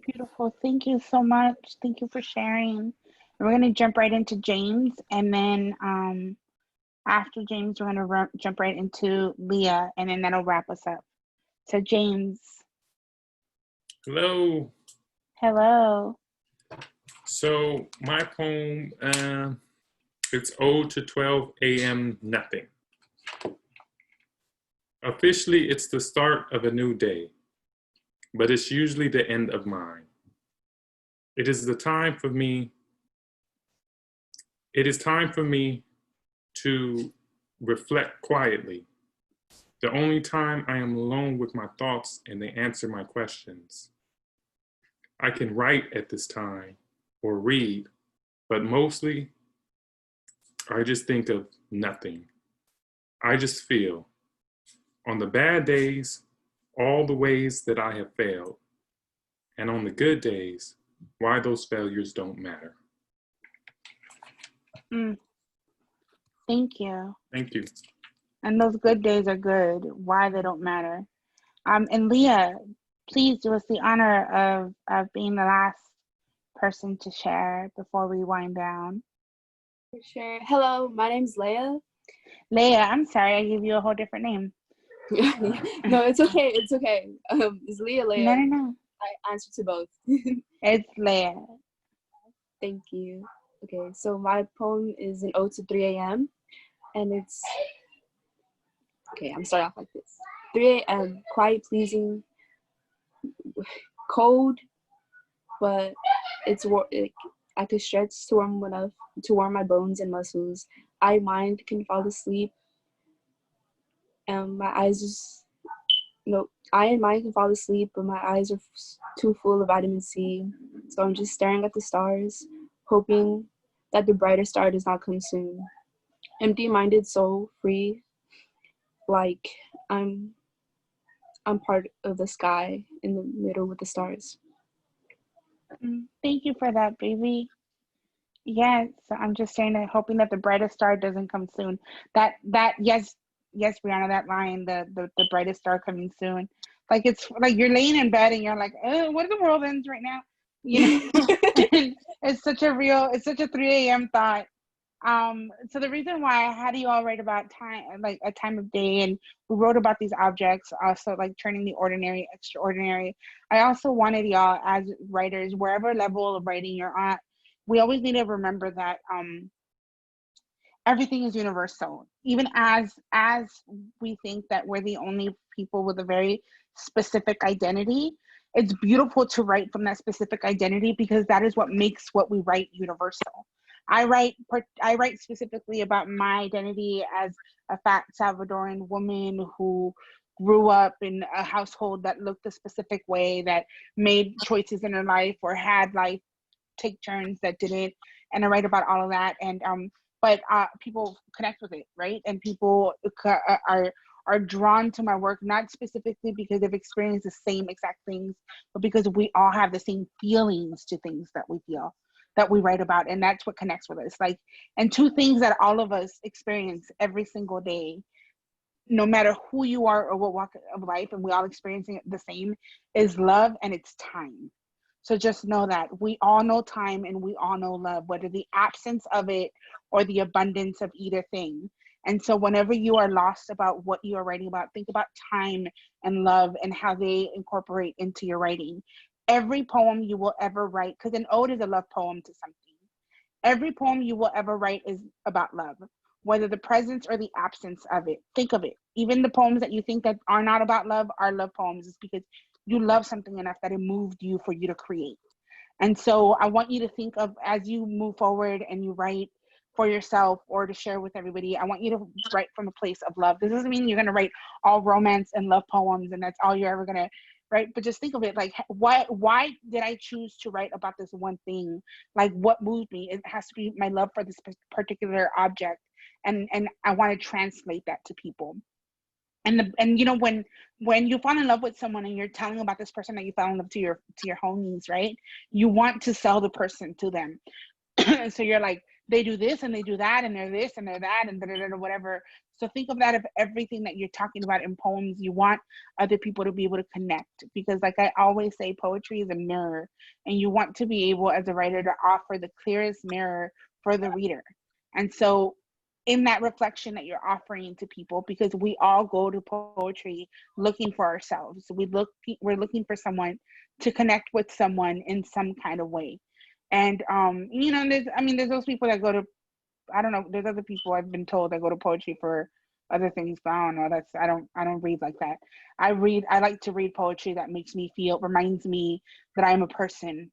A: Beautiful. Thank you so much. Thank you for sharing. We're going to jump right into James, and then after James, we're going to jump right into Leah, and then that'll wrap us up. So James.
V: Hello.
A: Hello.
V: So my poem, it's Ode to 12 a.m. Nothing. Officially, it's the start of a new day, but it's usually the end of mine. It is time for me to reflect quietly. The only time I am alone with my thoughts and they answer my questions. I can write at this time or read, but mostly I just think of nothing. I just feel. On the bad days, all the ways that I have failed, and on the good days, why those failures don't matter.
A: Thank you.
V: Thank you.
A: And those good days are good. Why they don't matter. And Leah, please do us the honor of being the last person to share before we wind down.
W: Sure. Hello, my name's Leah.
A: Leah, I'm sorry, I gave you a whole different name.
W: No, it's okay. It's okay. It's Leah.
A: No.
W: I answer to both.
A: It's Leah.
W: Thank you. Okay, so my poem is an ode to 3 a.m. and it's okay. I'm starting off like this. 3 a.m. quiet, pleasing, cold, but it's I could stretch to warm my bones and muscles. I mind can fall asleep. My eyes just, I and mine can fall asleep, but my eyes are too full of vitamin C. So I'm just staring at the stars, hoping that the brighter star does not come soon. Empty-minded soul, free, like I'm part of the sky in the middle with the stars.
A: Thank you for that, baby. Yes, I'm just saying that, hoping that the brightest star doesn't come soon. Yes, Brianna, that line, the brightest star coming soon. Like it's like you're laying in bed and you're like, what if the world ends right now? You know, it's such a 3 a.m. thought. So the reason why I had you all write about time, like a time of day, and we wrote about these objects, also like turning the ordinary extraordinary. I also wanted y'all as writers, wherever level of writing you're at, we always need to remember that everything is universal. Even as we think that we're the only people with a very specific identity, it's beautiful to write from that specific identity, because that is what makes what we write universal. I write specifically about my identity as a fat Salvadoran woman who grew up in a household that looked a specific way, that made choices in her life or had life take turns that didn't. and I write about all of that. And but people connect with it, right? And people are drawn to my work, not specifically because they've experienced the same exact things, but because we all have the same feelings to things that we feel, that we write about. And that's what connects with us. Like, and two things that all of us experience every single day, no matter who you are or what walk of life, and we all experiencing it the same, is love and it's time. So just know that we all know time and we all know love, whether the absence of it or the abundance of either thing. And so whenever you are lost about what you are writing about, think about time and love and how they incorporate into your writing. Every poem you will ever write, because an ode is a love poem to something. Every poem you will ever write is about love, whether the presence or the absence of it. Think of it. Even the poems that you think that are not about love are love poems. It's because you love something enough that it moved you for you to create. And so I want you to think of, as you move forward and you write for yourself or to share with everybody, I want you to write from a place of love. This doesn't mean you're going to write all romance and love poems and that's all you're ever going to write, but just think of it like, why did I choose to write about this one thing? Like, what moved me? It has to be my love for this particular object, and I want to translate that to people. And you know, when you fall in love with someone and you're telling about this person that you fell in love to your homies, right? You want to sell the person to them. So you're like, they do this and they do that and they're this and they're that and whatever. So think of that, of everything that you're talking about in poems. You want other people to be able to connect, because like I always say, poetry is a mirror, and you want to be able as a writer to offer the clearest mirror for the reader. And so in that reflection that you're offering to people, because we all go to poetry looking for ourselves. We're looking for someone to connect with someone in some kind of way. And you know, there's those people that go to, I don't know, there's other people I've been told that go to poetry for other things, but I don't know. I don't read like that. I like to read poetry that makes me feel, reminds me that I'm a person,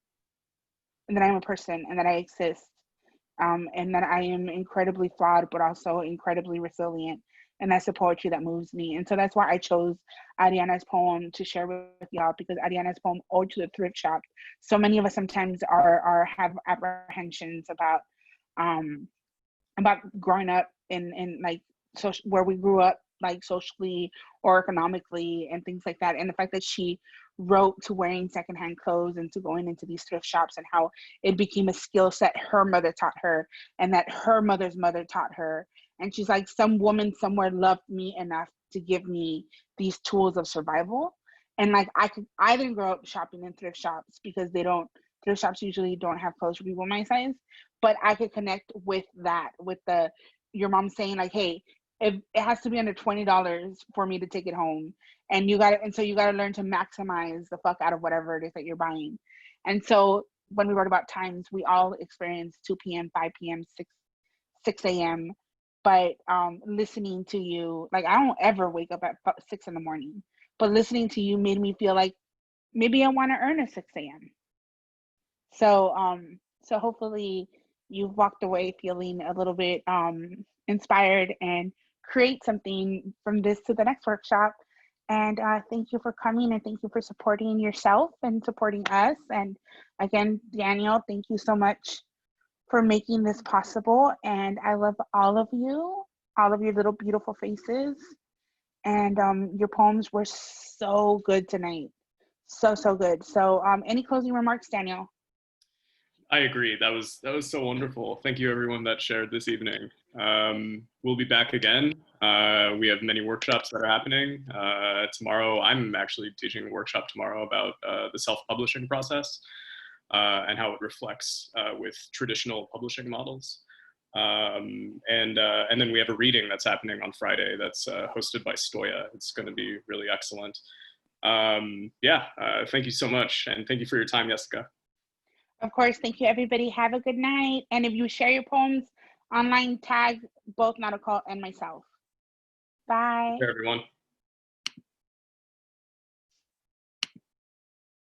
A: and that I exist. And that I am incredibly flawed, but also incredibly resilient. And that's the poetry that moves me. And so that's why I chose Ariana's poem to share with y'all, because Ariana's poem, Ode to the Thrift Shop, so many of us sometimes have apprehensions about growing up in like where we grew up, like socially or economically and things like that. And the fact that she wrote to wearing secondhand clothes and to going into these thrift shops, and how it became a skill set her mother taught her and that her mother's mother taught her. And she's like, some woman somewhere loved me enough to give me these tools of survival. And like, I didn't grow up shopping in thrift shops, because thrift shops usually don't have clothes for people my size, but I could connect with that, with your mom saying like, hey, it has to be under $20 for me to take it home. And so you got to learn to maximize the fuck out of whatever it is that you're buying. And so when we wrote about times, we all experience 2 p.m., 5 p.m., 6 a.m. But listening to you, like I don't ever wake up at 6 in the morning, but listening to you made me feel like maybe I want to earn a 6 a.m. So hopefully you've walked away feeling a little bit inspired and create something from this to the next workshop. And thank you for coming, and thank you for supporting yourself and supporting us. And again, Daniel, thank you so much for making this possible. And I love all of your little beautiful faces. And your poems were so good tonight. So good. So any closing remarks, Daniel?
B: I agree. That was so wonderful. Thank you, everyone that shared this evening. We'll be back again. We have many workshops that are happening. Tomorrow, I'm actually teaching a workshop tomorrow about the self-publishing process and how it reflects with traditional publishing models. And then we have a reading that's happening on Friday that's hosted by Stoya. It's going to be really excellent. Thank you so much. And thank you for your time, Yesika.
A: Of course. Thank you, everybody. Have a good night. And if you share your poems online, tag both Notacult and myself. Bye.
B: Take care, everyone.